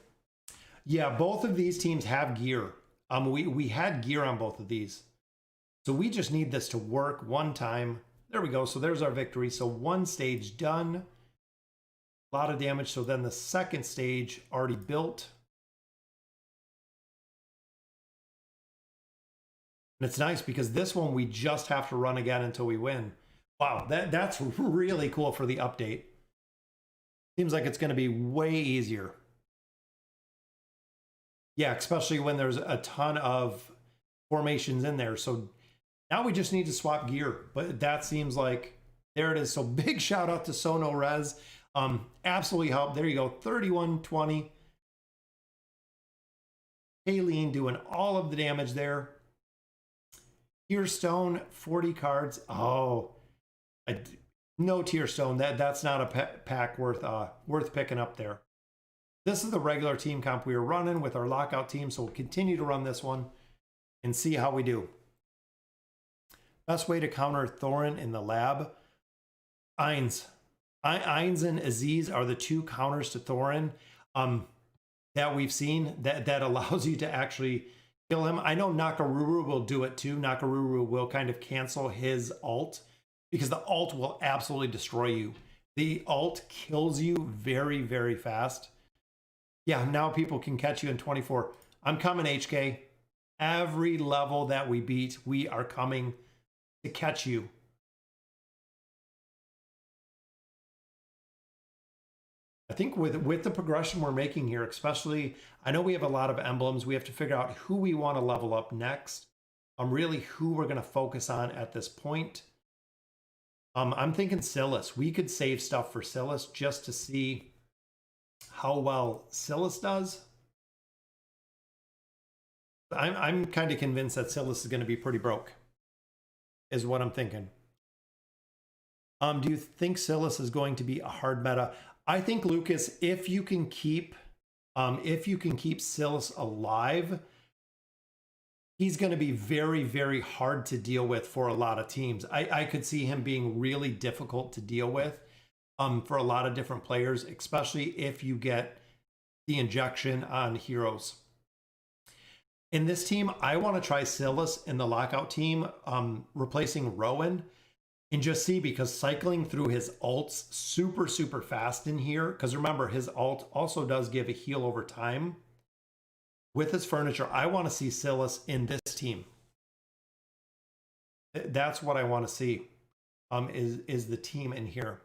Speaker 1: Yeah, both of these teams have gear. We had gear on both of these. So we just need this to work one time. There we go. So there's our victory. So one stage done. A lot of damage. So then the second stage already built. And it's nice because this one we just have to run again until we win. Wow, that's really cool for the update. Seems like it's going to be way easier. Yeah, especially when there's a ton of formations in there. So now we just need to swap gear. But that seems like, there it is. So big shout out to Sono Rez. Absolutely helped. There you go, 3120. Aileen doing all of the damage there. Tearstone, 40 cards. Oh, no Tearstone. That's not a pack worth picking up there. This is the regular team comp we were running with our lockout team, so we'll continue to run this one and see how we do. Best way to counter Thorin in the lab. Ainz and Aziz are the two counters to Thorin that we've seen that allows you to actually kill him. I know Nakaruru will do it too. Nakaruru will kind of cancel his ult because the ult will absolutely destroy you. The ult kills you very, very fast. Yeah, now people can catch you in 24. I'm coming, HK. Every level that we beat, we are coming to catch you. I think with the progression we're making here, especially, I know we have a lot of emblems. We have to figure out who we want to level up next. Really who we're going to focus on at this point. I'm thinking Silas. We could save stuff for Silas just to see how well Silas does. I'm kind of convinced that Silas is going to be pretty broke, is what I'm thinking. Do you think Silas is going to be a hard meta? I think, Lucas, if you can keep Silas alive, he's going to be very, very hard to deal with for a lot of teams. I could see him being really difficult to deal with for a lot of different players, especially if you get the injection on heroes. In this team, I want to try Silas in the lockout team, replacing Rowan, and just see, because cycling through his ults super, super fast in here, because remember, his ult also does give a heal over time. With his furniture, I want to see Silas in this team. That's what I want to see, is the team in here.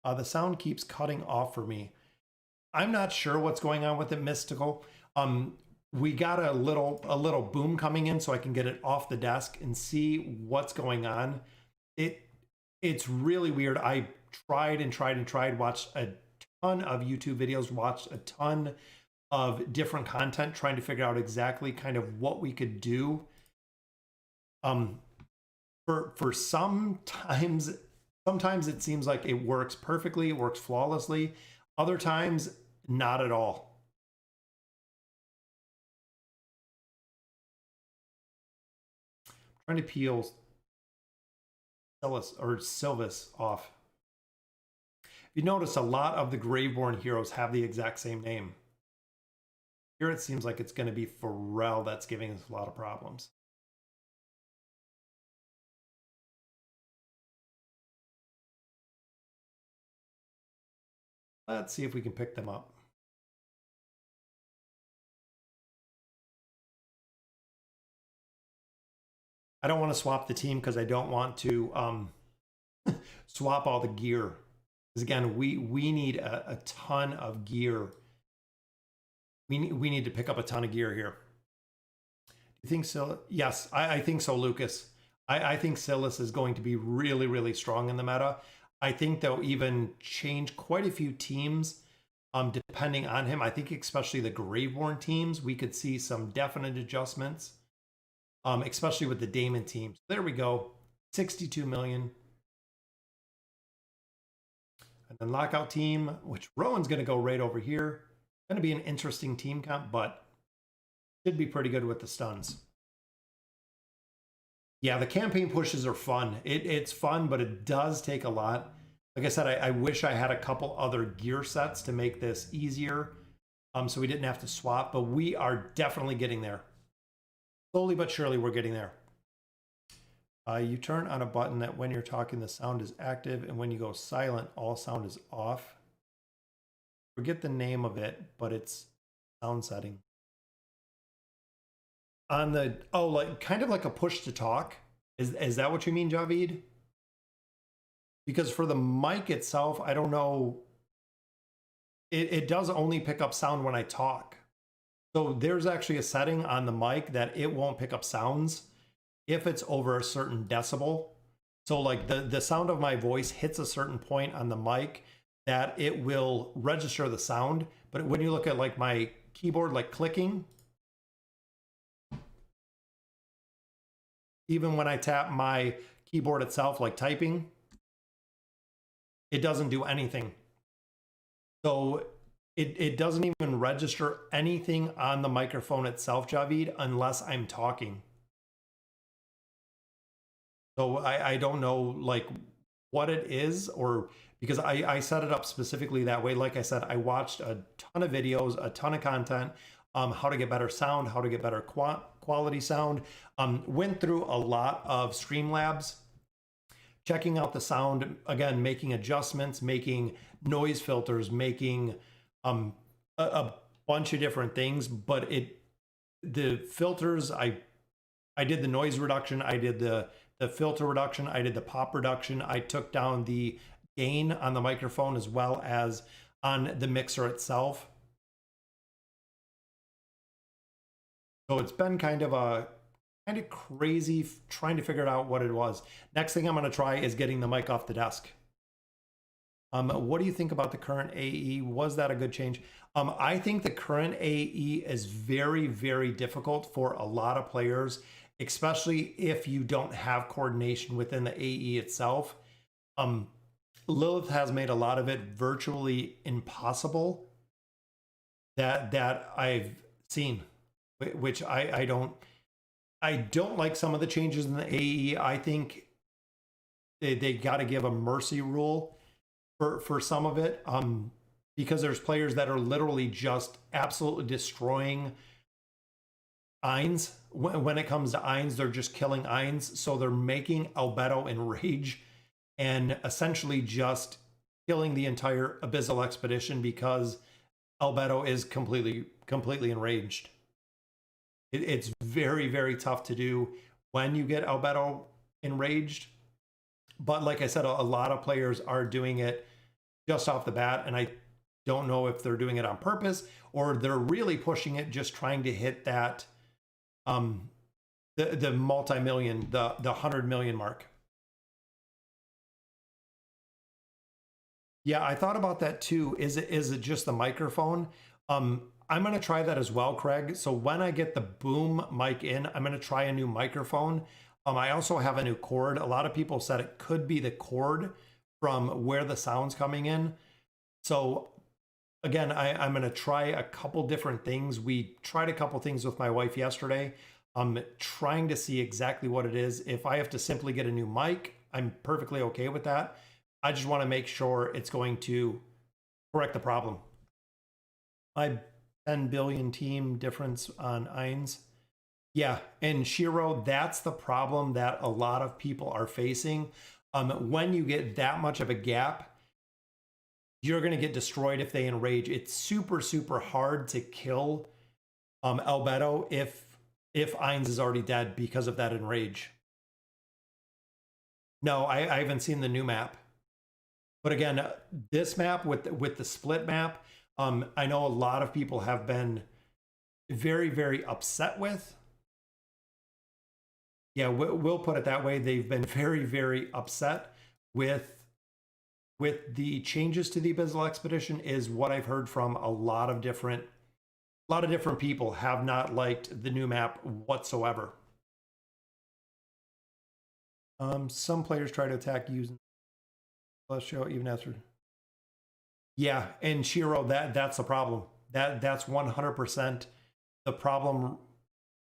Speaker 1: The sound keeps cutting off for me. I'm not sure what's going on with it, Mystical. We got a little boom coming in, so I can get it off the desk and see what's going on. It's really weird. I tried, watched a ton of YouTube videos, watched a ton of different content, trying to figure out exactly kind of what we could do. For sometimes it seems like it works perfectly, it works flawlessly. Other times, not at all. I'm trying to peel Sylvis off. You notice a lot of the Graveborn heroes have the exact same name. Here it seems like it's going to be Pharrell that's giving us a lot of problems. Let's see if we can pick them up. I don't want to swap the team because I don't want to swap all the gear. Because again, we need a ton of gear. We need to pick up a ton of gear here. Do you think so? Yes, I think so, Lucas. I think Silas is going to be really, really strong in the meta. I think they'll even change quite a few teams depending on him. I think especially the Graveborn teams, we could see some definite adjustments, especially with the Daemon teams. There we go, 62 million. And then lockout team, which Rowan's going to go right over here. Going to be an interesting team comp, but should be pretty good with the stuns. Yeah, the campaign pushes are fun. It's fun, but it does take a lot. Like I said, I wish I had a couple other gear sets to make this easier. So we didn't have to swap, but we are definitely getting there. Slowly but surely, we're getting there. You turn on a button that when you're talking, the sound is active, and when you go silent, all sound is off. Forget the name of it, but it's sound setting. On the, oh, like kind of like a push to talk. Is that what you mean, Javid? Because for the mic itself, I don't know. It does only pick up sound when I talk. So there's actually a setting on the mic that it won't pick up sounds if it's over a certain decibel. So like the sound of my voice hits a certain point on the mic that it will register the sound. But when you look at like my keyboard, like clicking, even when I tap my keyboard itself, like typing, it doesn't do anything. So it doesn't even register anything on the microphone itself, Javid, unless I'm talking. So I don't know like what it is, or because I set it up specifically that way. Like I said, I watched a ton of videos, a ton of content, how to get better sound, how to get better quality sound. Went through a lot of Streamlabs, checking out the sound, again, making adjustments, making noise filters, making a bunch of different things. But the filters, I did the noise reduction, I did the filter reduction, I did the pop reduction, I took down the gain on the microphone as well as on the mixer itself. So it's been kind of crazy trying to figure out what it was. Next thing I'm going to try is getting the mic off the desk. What do you think about the current AE? Was that a good change? I think the current AE is very, very difficult for a lot of players, especially if you don't have coordination within the AE itself. Lilith has made a lot of it virtually impossible that I've seen, which I don't like some of the changes in the AE. I think they got to give a mercy rule for some of it, because there's players that are literally just absolutely destroying Eins. When it comes to Eins, they're just killing Eins. So they're making Albedo enrage and essentially just killing the entire Abyssal expedition because Albedo is completely enraged. It's very, very tough to do when you get Albedo enraged. But like I said, a lot of players are doing it just off the bat, and I don't know if they're doing it on purpose or they're really pushing it, just trying to hit that the multi-million, the 100 million mark. Yeah, I thought about that too. Is it just the microphone? I'm going to try that as well, Craig. So when I get the boom mic in, I'm going to try a new microphone. I also have a new cord. A lot of people said it could be the cord from where the sound's coming in. So again, I'm going to try a couple different things. We tried a couple things with my wife yesterday. I'm trying to see exactly what it is. If I have to simply get a new mic, I'm perfectly okay with that. I just want to make sure it's going to correct the problem. My 10 billion team difference on Eins. Yeah, and Shiro, that's the problem that a lot of people are facing. When you get that much of a gap, you're going to get destroyed if they enrage. It's super, super hard to kill Albedo if Eins is already dead because of that enrage. No, I haven't seen the new map. But again, this map with the split map, I know a lot of people have been very, very upset with. Yeah, we'll put it that way. They've been very, very upset with the changes to the Abyssal expedition, is what I've heard from a lot of different people have not liked the new map whatsoever. Some players try to attack using plus show even after. Yeah, and Shiro, that's the problem. That's 100% the problem.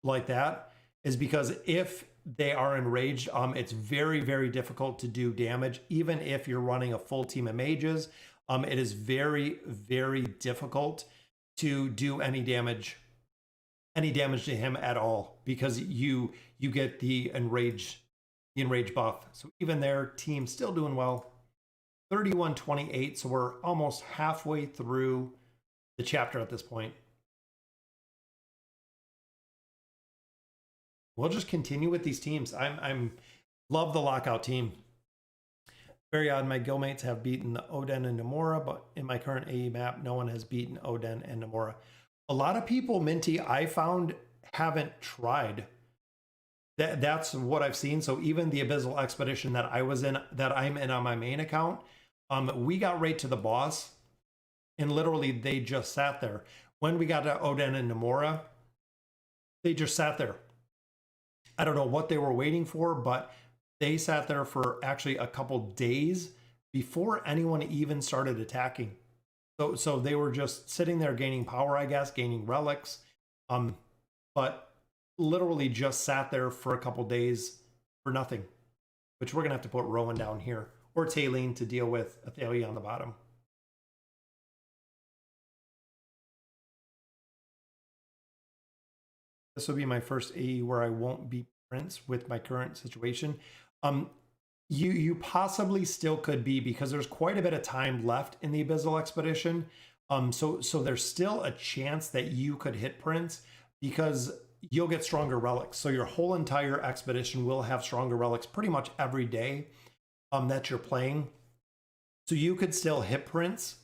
Speaker 1: Like that is because if they are enraged, it's very, very difficult to do damage. Even if you're running a full team of mages, it is very, very difficult to do any damage to him at all, because you get the enrage buff. So even their team still doing well. 31-28, so we're almost halfway through the chapter at this point. We'll just continue with these teams. I'm love the lockout team. Very odd, my guildmates have beaten the Oden and Nomura, but in my current AE map, no one has beaten Oden and Nomura. A lot of people, Minty, I found, haven't tried. That's what I've seen. So even the Abyssal expedition that I'm in on my main account, we got right to the boss, and literally they just sat there. When we got to Oden and Nomura, they just sat there. I don't know what they were waiting for, but they sat there for actually a couple days before anyone even started attacking. So they were just sitting there gaining power, I guess, gaining relics, but literally just sat there for a couple days for nothing, which we're gonna have to put Rowan down here, or Taline to deal with Athalia on the bottom. This will be my first AE where I won't be Prince with my current situation. You possibly still could be, because there's quite a bit of time left in the Abyssal expedition. So there's still a chance that you could hit Prince, because you'll get stronger relics. So your whole entire expedition will have stronger relics pretty much every day that you're playing. So you could still hit Prince.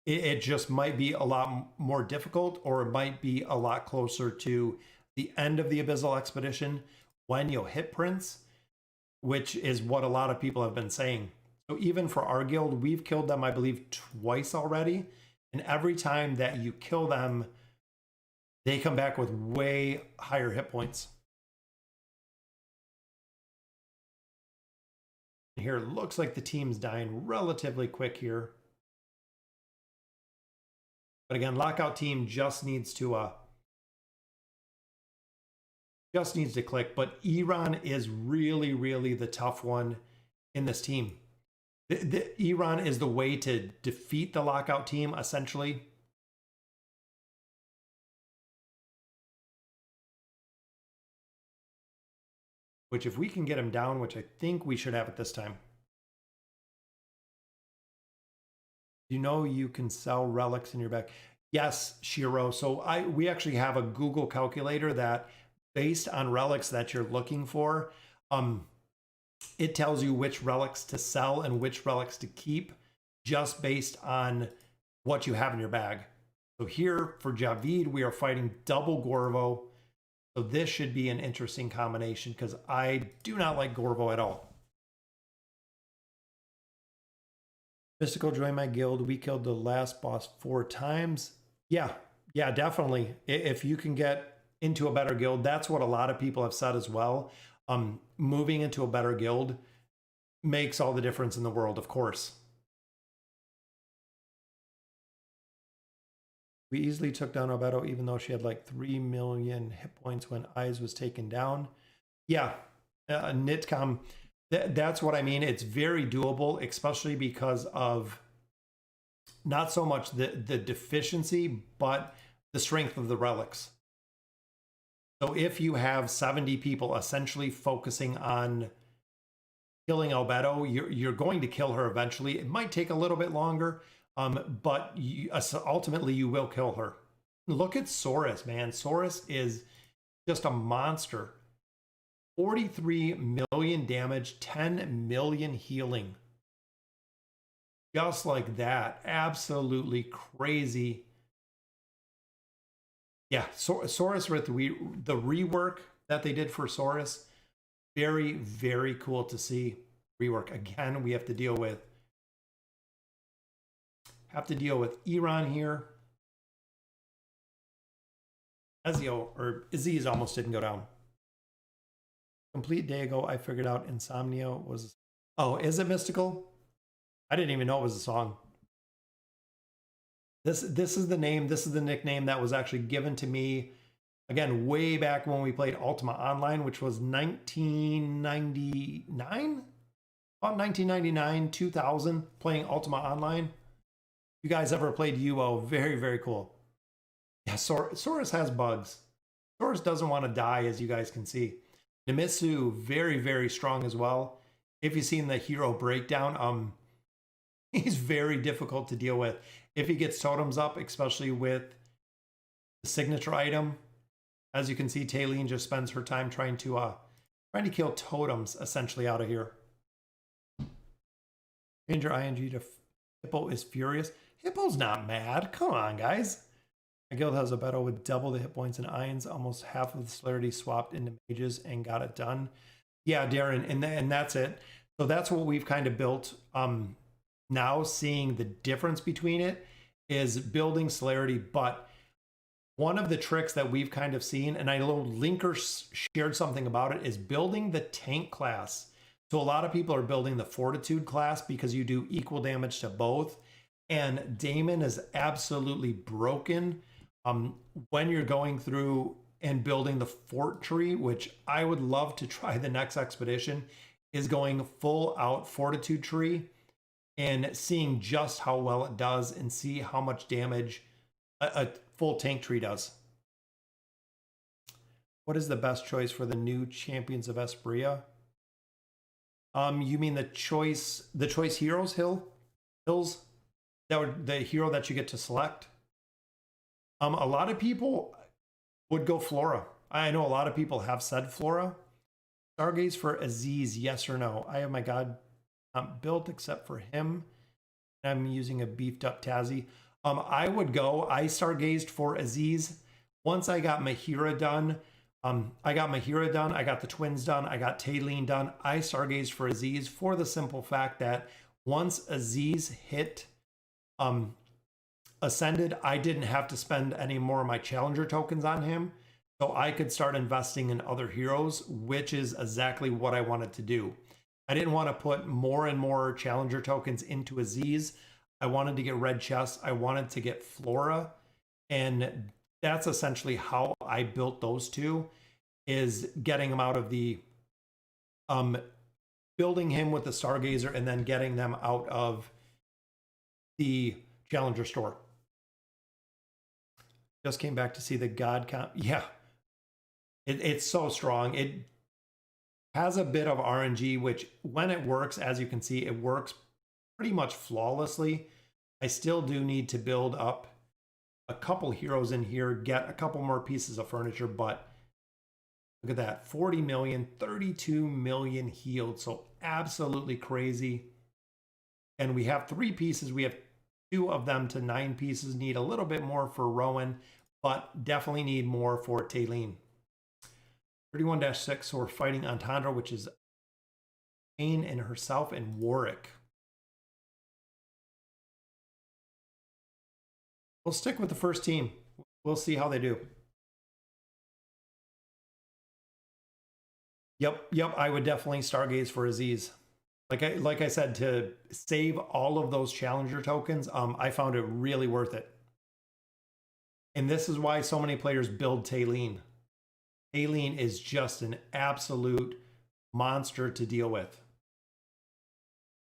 Speaker 1: It just might be a lot more difficult, or it might be a lot closer to the end of the Abyssal expedition when you'll hit Prince, which is what a lot of people have been saying. So even for our guild, we've killed them, I believe, twice already. And every time that you kill them, they come back with way higher hit points. Here, it looks like the team's dying relatively quick here. But again, lockout team just needs to click. But Iran is really, really the tough one in this team. Iran is the way to defeat the lockout team, essentially. Which, if we can get him down, which I think we should have it this time. You know you can sell relics in your bag. Yes, Shiro. So we actually have a Google calculator that, based on relics that you're looking for, it tells you which relics to sell and which relics to keep, just based on what you have in your bag. So here for Javid, we are fighting double Gorvo. So this should be an interesting combination, because I do not like Gorvo at all. Mystical, join my guild. We killed the last boss 4 times. Yeah, definitely. If you can get into a better guild, that's what a lot of people have said as well. Moving into a better guild makes all the difference in the world, of course. We easily took down Albedo, even though she had like 3 million hit points when Eyes was taken down. Yeah, Nitcom, that's what I mean. It's very doable, especially because of not so much the deficiency, but the strength of the relics. So if you have 70 people essentially focusing on killing Albedo, you're going to kill her eventually. It might take a little bit longer, but ultimately you will kill her. Look at Saurus, man. Saurus is just a monster. 43 million damage, 10 million healing. Just like that. Absolutely crazy. Yeah, Saurus with the rework that they did for Saurus, very, very cool to see. Rework. Again, we have to deal with Iran here. Ezio, or Aziz, almost didn't go down. Complete day ago, I figured out Insomnia was... Oh, is it Mystical? I didn't even know it was a song. This is the name, this is the nickname that was actually given to me, again, way back when we played Ultima Online, which was 1999? About 1999, 2000, playing Ultima Online. You guys ever played UO? Very, very cool. Yeah, Saurus has bugs. Saurus doesn't want to die, as you guys can see. Namisu, very, very strong as well. If you've seen the hero breakdown, he's very difficult to deal with. If he gets totems up, especially with the signature item, as you can see, Taylene just spends her time trying to kill totems essentially out of here. Change your ING to Hippo is furious. Hippo's not mad. Come on, guys. My guild has a battle with double the hit points and ions, almost half of the celerity swapped into mages and got it done. Yeah, Darren, and that's it. So that's what we've kind of built. Now seeing the difference between it is building celerity, but one of the tricks that we've kind of seen, and I know Linker shared something about it, is building the tank class. So a lot of people are building the fortitude class because you do equal damage to both. And Damon is absolutely broken when you're going through and building the fort tree, which I would love to try the next expedition, is going full out fortitude tree and seeing just how well it does and see how much damage a full tank tree does. What is the best choice for the new champions of Espria? You mean the choice heroes hills? That would the hero that you get to select. A lot of people would go Flora. I know a lot of people have said Flora. Stargaze for Aziz, yes or no? I have my god built except for him. I'm using a beefed up Tazzy. I would go. I stargazed for Aziz. Once I got Mahira done, I got the twins done, I got Taylene done. I stargazed for Aziz for the simple fact that once Aziz hit Ascended, I didn't have to spend any more of my challenger tokens on him. So I could start investing in other heroes, which is exactly what I wanted to do. I didn't want to put more and more challenger tokens into Aziz. I wanted to get red chests. I wanted to get Flora. And that's essentially how I built those two, is getting them out of the building him with the Stargazer and then getting them out of the challenger store. Just came back to see the god count. Yeah, it's so strong. It has a bit of RNG, which when it works, as you can see, it works pretty much flawlessly. I still do need to build up a couple heroes in here, get a couple more pieces of furniture, but look at that, 40 million, 32 million healed. So absolutely crazy. And we have 3 pieces. We have 2 of them to 9 pieces. Need a little bit more for Rowan, but definitely need more for Taylene. 31-6, so we're fighting Entendre, which is Kane and herself and Warwick. We'll stick with the first team. We'll see how they do. Yep, I would definitely stargaze for Aziz. Like I said, to save all of those challenger tokens, I found it really worth it. And this is why so many players build Taylene. Taylene is just an absolute monster to deal with.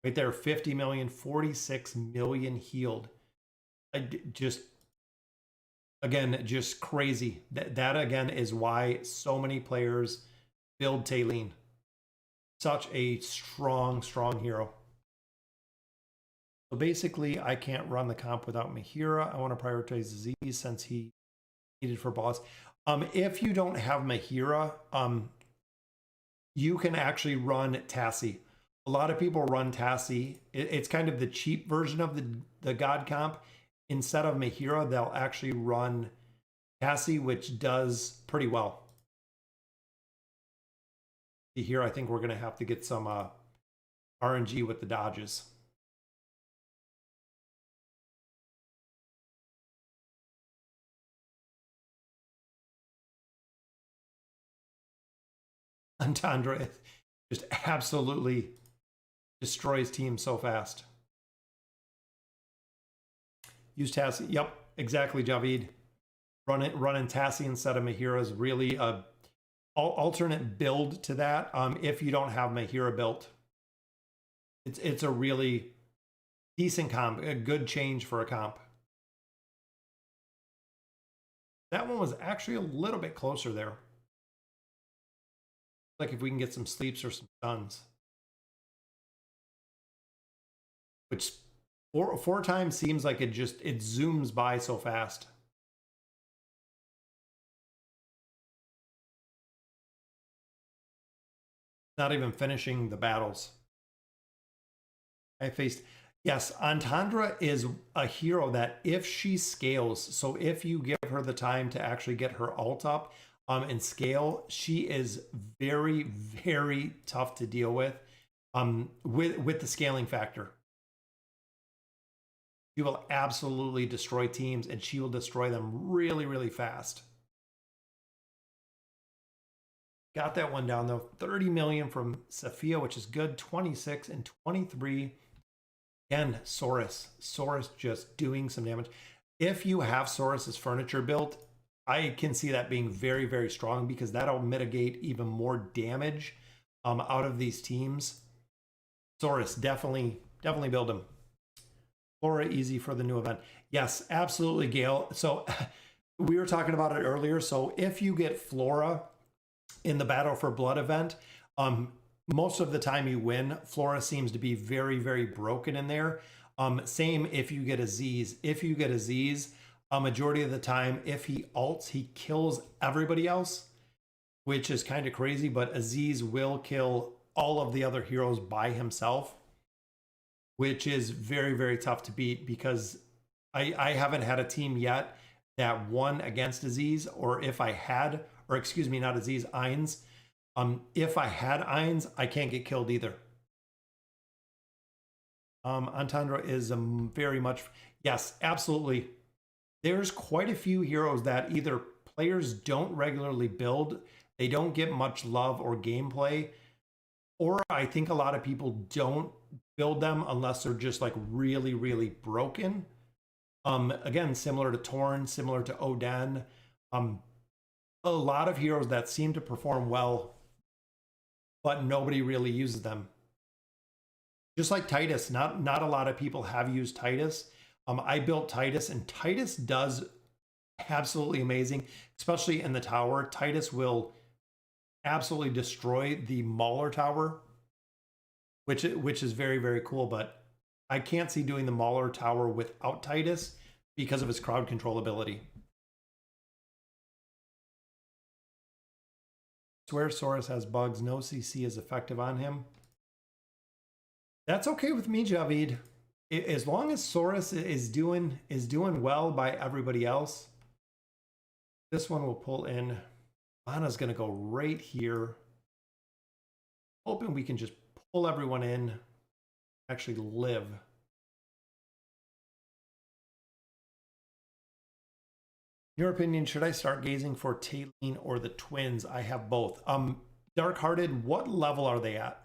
Speaker 1: Right there, 50 million, 46 million healed. Just crazy. That again is why so many players build Taylene. Such a strong hero. So basically, I can't run the comp without Mahira. I want to prioritize Aziz since he needed for boss. If you don't have Mahira, you can actually run Tassie. A lot of people run Tassie. It's kind of the cheap version of the god comp. Instead of Mahira, they'll actually run Tassie, which does pretty well. Here, I think we're going to have to get some RNG with the dodges. Entendre just absolutely destroys teams so fast. Use Tassie. Yep, exactly, Javid. Running Tassie instead of Mahira is really a alternate build to that. If you don't have Mahira built, it's a really decent comp, a good change for a comp. That one was actually a little bit closer there. Like if we can get some sleeps or some stuns. Which four times seems like it zooms by so fast. Not even finishing the battles. I faced, yes, Antandra is a hero that if she scales, so if you give her the time to actually get her ult up and scale, she is very, very tough to deal with the scaling factor. She will absolutely destroy teams, and she will destroy them really, really fast. Got that one down though. 30 million from Sophia, which is good. 26 and 23. Again, Saurus just doing some damage. If you have Saurus's furniture built, I can see that being very, very strong because that'll mitigate even more damage out of these teams. Saurus, definitely build him. Flora, easy for the new event. Yes, absolutely, Gail. So we were talking about it earlier. So if you get Flora in the Battle for Blood event, most of the time you win. Flora seems to be very, very broken in there. Same if you get Aziz. If you get Aziz, a majority of the time, if he ults, he kills everybody else, which is kind of crazy, but Aziz will kill all of the other heroes by himself, which is very, very tough to beat because I haven't had a team yet that won against Aziz, or if I had, or excuse me, not Aziz, Ainz. If I had Ainz, I can't get killed either. Antandra is very much, yes, absolutely. There's quite a few heroes that either players don't regularly build, they don't get much love or gameplay, or I think a lot of people don't build them unless they're just like really, really broken. Again, similar to Torn, similar to Oden. A lot of heroes that seem to perform well, but nobody really uses them. Just like Titus, not a lot of people have used Titus. I built Titus, and Titus does absolutely amazing, especially in the tower. Titus will absolutely destroy the Mauler tower, which is very, very cool, but I can't see doing the Mauler tower without Titus because of his crowd control ability. Swear Saurus has bugs. No CC is effective on him. That's okay with me, Javid. As long as Saurus is doing well by everybody else. This one will pull in. Mana's going to go right here. Hoping we can just pull everyone in. Actually live. In your opinion, should I start gazing for Tailene or the twins? I have both. Dark-Hearted, what level are they at?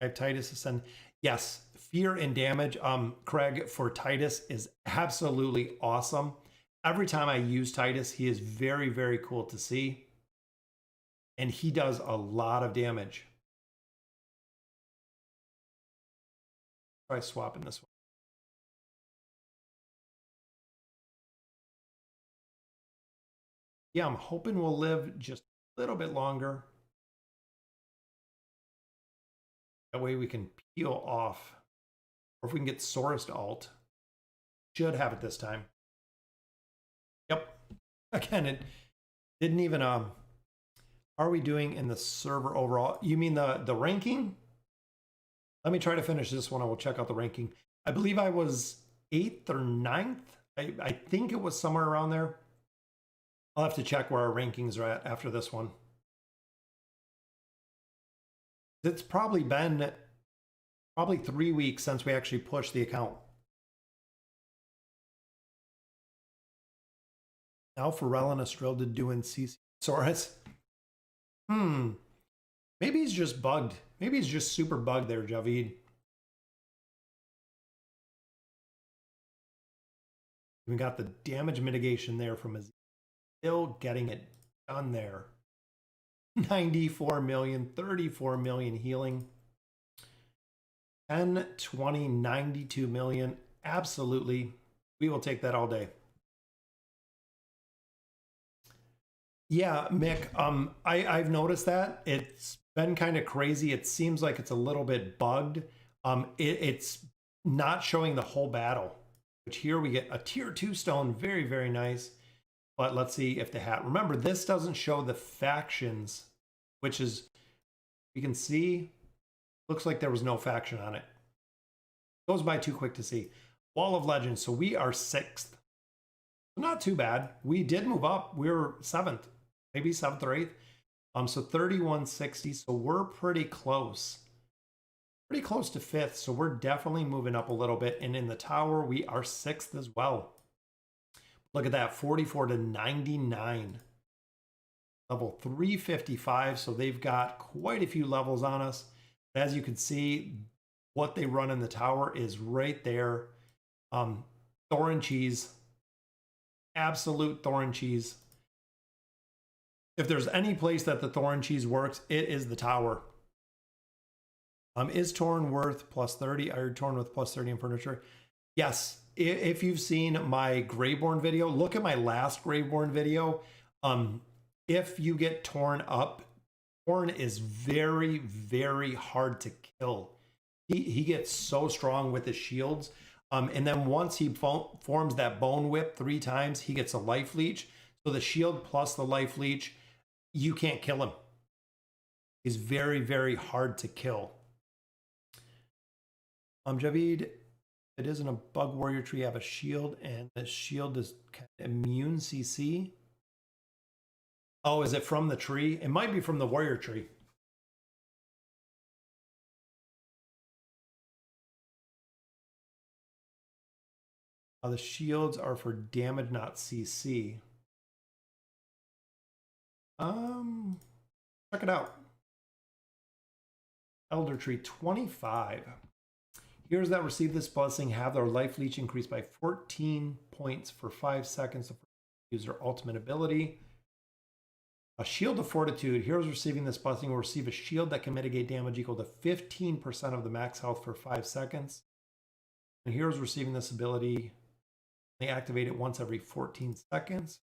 Speaker 1: I have Titus Ascend. Yes, fear and damage. Craig, for Titus is absolutely awesome. Every time I use Titus, he is very, very cool to see. And he does a lot of damage. Try swapping this one. Yeah, I'm hoping we'll live just a little bit longer. That way we can peel off. Or if we can get Saurus to ult. Should have it this time. Yep. Again, it didn't even... How are we doing in the server overall? You mean the ranking? Let me try to finish this one. I will check out the ranking. I believe I was 8th or 9th. I think it was somewhere around there. I'll have to check where our rankings are at after this one. It's probably been 3 weeks since we actually pushed the account. Now Pharrell and Estrella doing CC Saurus. Maybe he's just bugged. Maybe he's just super bugged there, Javid. We got the damage mitigation there from his... Still getting it done there. 94 million, 34 million healing. 10, 20, 92 million. Absolutely. We will take that all day. Yeah, Mick, I've noticed that. It's been kind of crazy. It seems like it's a little bit bugged. It's not showing the whole battle, which here we get a tier 2 stone. Very, very nice. But let's see if the hat, remember, this doesn't show the factions, which is, you can see, looks like there was no faction on it. Goes by too quick to see. Wall of Legends. So we are 6th. Not too bad. We did move up. We were 7th, maybe 7th or 8th. So 3160. So we're pretty close. Pretty close to 5th. So we're definitely moving up a little bit. And in the tower, we are 6th as well. Look at that, 44 to 99. Level 355. So they've got quite a few levels on us. As you can see, what they run in the tower is right there. Thorin cheese. Absolute Thorin cheese. If there's any place that the Thorin cheese works, it is the tower. Is Torn worth plus 30? I heard Torn with plus 30 in furniture. Yes. If you've seen my Greyborn video, look at my last Greyborn video. If you get torn up, Torn is very, very hard to kill. He gets so strong with his shields. And then once he forms that bone whip 3 times, he gets a life leech. So the shield plus the life leech, you can't kill him. He's very, very hard to kill. Javid, it isn't a bug warrior tree. I have a shield, and the shield is immune CC. Oh, is it from the tree? It might be from the warrior tree. The shields are for damage, not CC. Check it out. Elder Tree 25. Heroes that receive this blessing have their life leech increased by 14 points for 5 seconds to use their ultimate ability. A shield of fortitude. Heroes receiving this blessing will receive a shield that can mitigate damage equal to 15% of the max health for 5 seconds. And heroes receiving this ability, they activate it once every 14 seconds.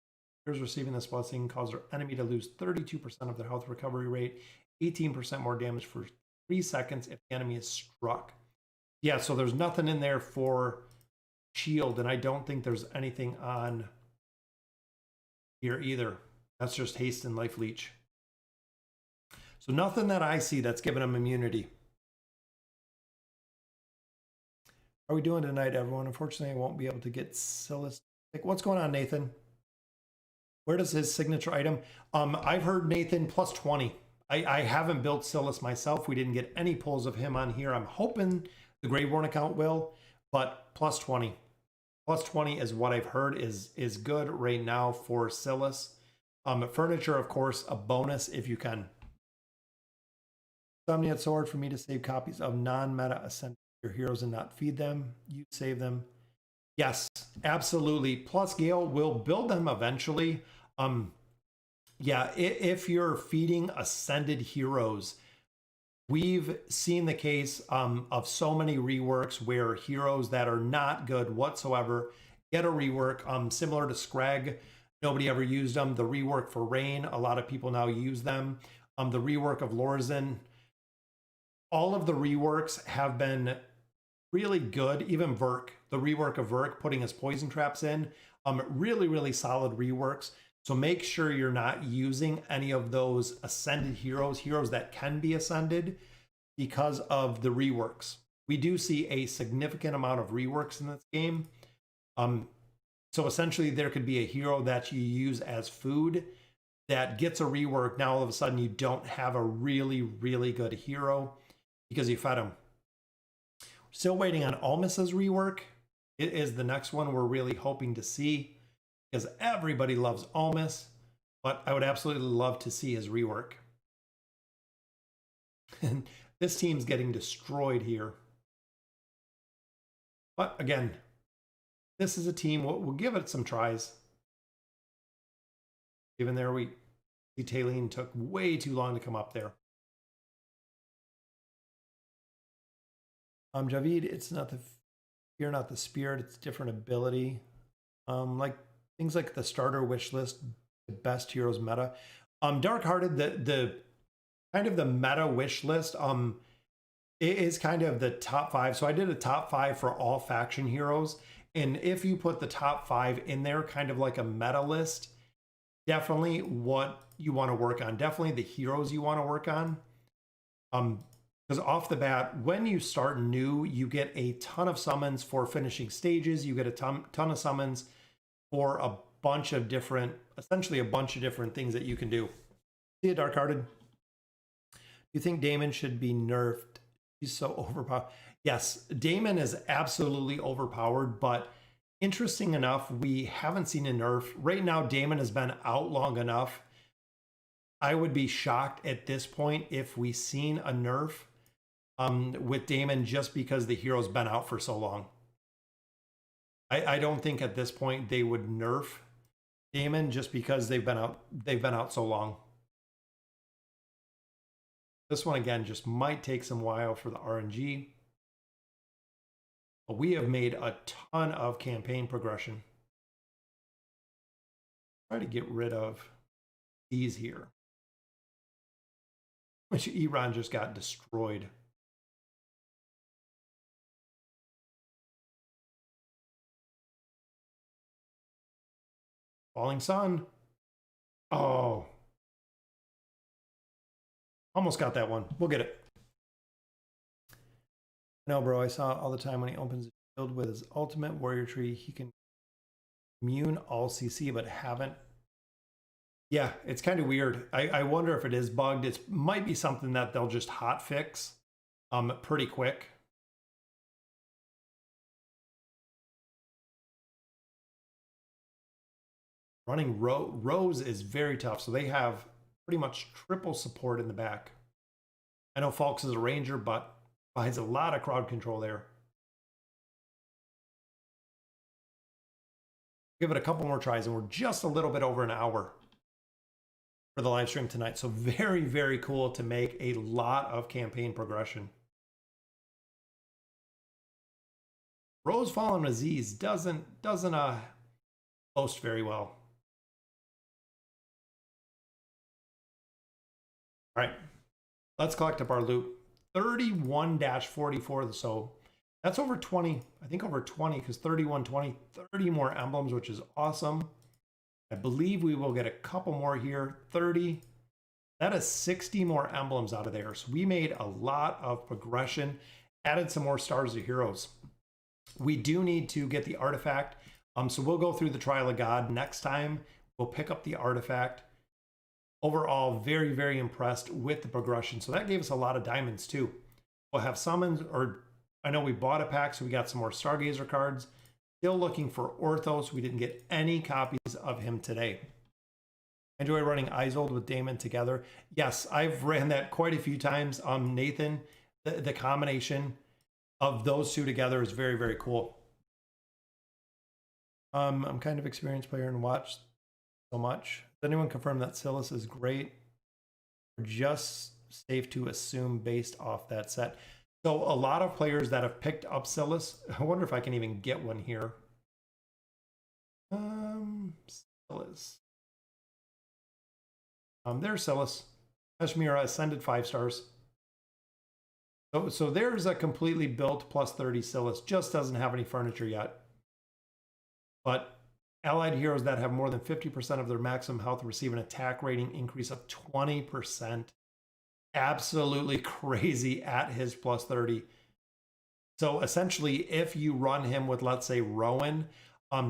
Speaker 1: Heroes receiving this blessing cause their enemy to lose 32% of their health recovery rate, 18% more damage for 3 seconds if the enemy is struck. Yeah, so there's nothing in there for shield, and I don't think there's anything on here either. That's just haste and life leech. So nothing that I see that's giving them immunity. How are we doing tonight, everyone? Unfortunately, I won't be able to get Silas. What's going on, Nathan? Where does his signature item? I've heard Nathan plus 20. I haven't built Silas myself. We didn't get any pulls of him on here. I'm hoping the Greyborn account will, but plus 20. Plus 20 is what I've heard is good right now for Silas. Furniture, of course, a bonus if you can. Somniate Sword for me to save copies of non-meta Ascend your heroes and not feed them. You save them. Yes, absolutely. Plus, Gale will build them eventually. Yeah, if you're feeding Ascended heroes, we've seen the case of so many reworks where heroes that are not good whatsoever get a rework. Similar to Scrag, nobody ever used them. The rework for Rain, a lot of people now use them. The rework of Lorzen, all of the reworks have been really good. Even Verk, the rework of Verk, putting his poison traps in, really, really solid reworks. So make sure you're not using any of those ascended heroes that can be ascended because of the reworks. We do see a significant amount of reworks in this game. So essentially there could be a hero that you use as food that gets a rework. Now all of a sudden you don't have a really, really good hero because you fed him. Still waiting on Almus's rework. It is the next one we're really hoping to see because everybody loves Almus, but I would absolutely love to see his rework. And this team's getting destroyed here. But again, this is a team, we'll give it some tries. Even there, we see Taline took way too long to come up there. Javid, it's not the fear, not the spirit, it's different ability. Like things like the starter wish list The best heroes meta. Dark Hearted, the kind of the meta wish list, it is kind of the top 5. So I did a top 5 for all faction heroes. And if you put the top 5 in there, kind of like a meta list, definitely what you want to work on, definitely the heroes you want to work on. Because off the bat, when you start new, you get a ton of summons for finishing stages. You get a ton of summons for a bunch of different, essentially a bunch of different things that you can do. See you, Dark Hearted. Do you think Damon should be nerfed? He's so overpowered. Yes, Damon is absolutely overpowered, but interesting enough, we haven't seen a nerf. Right now, Damon has been out long enough. I would be shocked at this point if we seen a nerf with Damon, just because the hero's been out for so long. I don't think at this point they would nerf Damon just because they've been out so long. This one again just might take some while for the RNG. But we have made a ton of campaign progression. Try to get rid of these here. Which Iran just got destroyed. Falling Sun. Oh. Almost got that one. We'll get it. No, bro, I saw all the time when he opens the field with his ultimate warrior tree, he can immune all CC, but haven't. Yeah, it's kind of weird. I wonder if it is bugged. It might be something that they'll just hot fix pretty quick. Running Rose is very tough, so they have pretty much triple support in the back. I know Falks is a ranger, but provides a lot of crowd control there. Give it a couple more tries, and we're just a little bit over an hour for the live stream tonight. So very, very cool to make a lot of campaign progression. Rose Fallen Aziz doesn't boast very well. All right, let's collect up our loot. 31-44, so that's over 20. I think over 20, because 31, 20, 30 more emblems, which is awesome. I believe we will get a couple more here. 30. That is 60 more emblems out of there. So we made a lot of progression, added some more stars of heroes. We do need to get the artifact. So we'll go through the Trial of God next time. We'll pick up the artifact. Overall, very, very impressed with the progression. So that gave us a lot of diamonds too. We'll have summons, or I know we bought a pack, so we got some more Stargazer cards. Still looking for Orthos. We didn't get any copies of him today. Enjoy running Isold with Damon together. Yes, I've ran that quite a few times. Nathan, the combination of those two together is very, very cool. I'm kind of experienced player and watch so much. Does anyone confirm that Silas is great? Or just safe to assume based off that set? So a lot of players that have picked up Silas, I wonder if I can even get one here. Silas. There's Silas. Kashmira Ascended 5 stars. So there's a completely built plus 30 Silas. Just doesn't have any furniture yet. But allied heroes that have more than 50% of their maximum health receive an attack rating increase of 20%. Absolutely crazy at his plus 30. So essentially, if you run him with, let's say, Rowan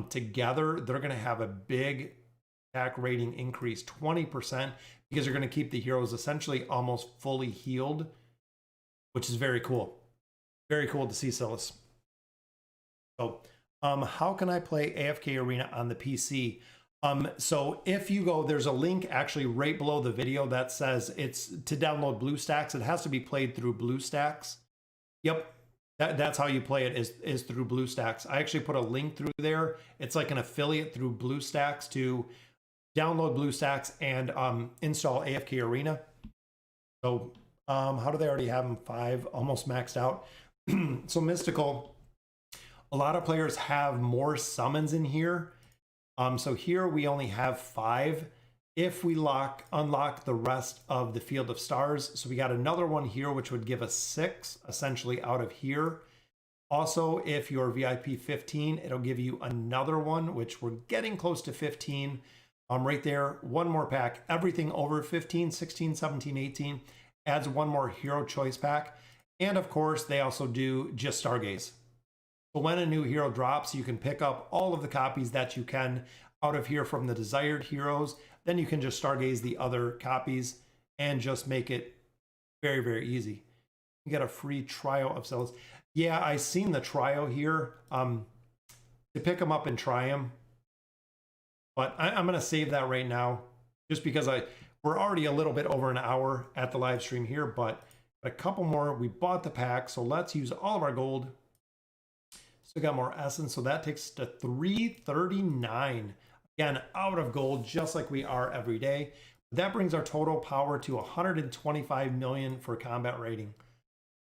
Speaker 1: together, they're going to have a big attack rating increase, 20%, because they're going to keep the heroes essentially almost fully healed, which is very cool. Very cool to see, Silas. So how can I play AFK Arena on the PC? So if you go, there's a link actually right below the video that says it's to download BlueStacks. It has to be played through BlueStacks. Yep, that's how you play it, is through BlueStacks. I actually put a link through there. It's like an affiliate through BlueStacks to download BlueStacks and install AFK Arena. So how do they already have them? 5, almost maxed out. So Mystical. A lot of players have more summons in here. So here we only have 5. if we unlock the rest of the Field of Stars. So we got another one here, which would give us 6 essentially out of here. Also, if you're VIP 15, it'll give you another one, which we're getting close to 15. Right there, one more pack. Everything over 15, 16, 17, 18 adds one more hero choice pack. And of course, they also do just Stargaze. So when a new hero drops, you can pick up all of the copies that you can out of here from the desired heroes. Then you can just Stargaze the other copies and just make it very, very easy. You get a free trio of cells. Yeah, I seen the trio here. To pick them up and try them. But I'm going to save that right now just because we're already a little bit over an hour at the live stream here, but a couple more. We bought the pack, so let's use all of our gold. Still got more essence, so that takes us to 339. Again, out of gold, just like we are every day. That brings our total power to 125 million for combat rating.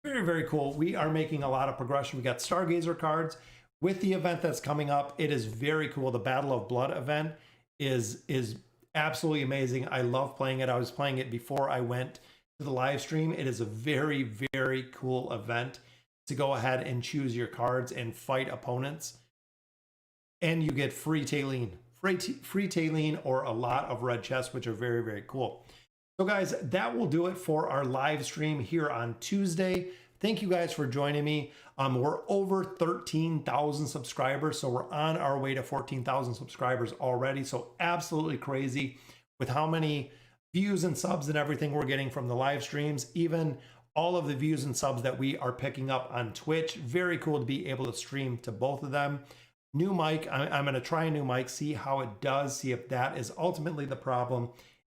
Speaker 1: Very, very cool. We are making a lot of progression. We got Stargazer cards. With the event that's coming up, it is very cool. The Battle of Blood event is absolutely amazing. I love playing it. I was playing it before I went to the live stream. It is a very, very cool event to go ahead and choose your cards and fight opponents. And you get free Taline. Free Taline or a lot of red chests, which are very, very cool. So guys, that will do it for our live stream here on Tuesday. Thank you guys for joining me. We're over 13,000 subscribers, so we're on our way to 14,000 subscribers already. So absolutely crazy with how many views and subs and everything we're getting from the live streams, even all of the views and subs that we are picking up on Twitch. Very cool to be able to stream to both of them. New mic, I'm going to try a new mic, see how it does, see if that is ultimately the problem.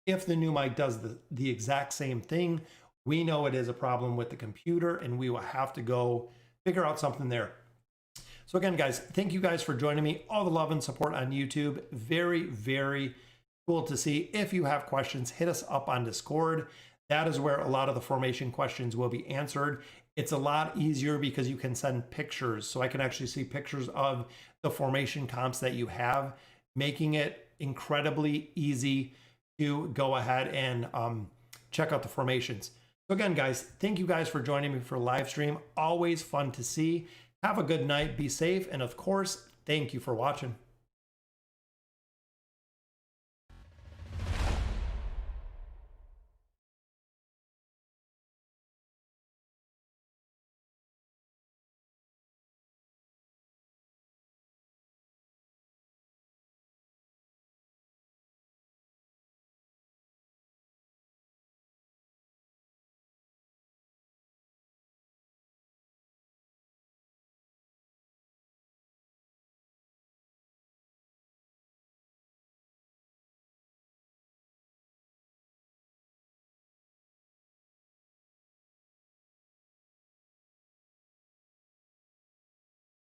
Speaker 1: If the new mic does the exact same thing, we know it is a problem with the computer and we will have to go figure out something there. So again, guys, thank you guys for joining me. All the love and support on YouTube. Very, very cool to see. If you have questions, hit us up on Discord. That is where a lot of the formation questions will be answered. It's a lot easier because you can send pictures. So I can actually see pictures of the formation comps that you have, making it incredibly easy to go ahead and check out the formations. So again, guys, thank you guys for joining me for a live stream. Always fun to see. Have a good night, be safe, and of course, thank you for watching.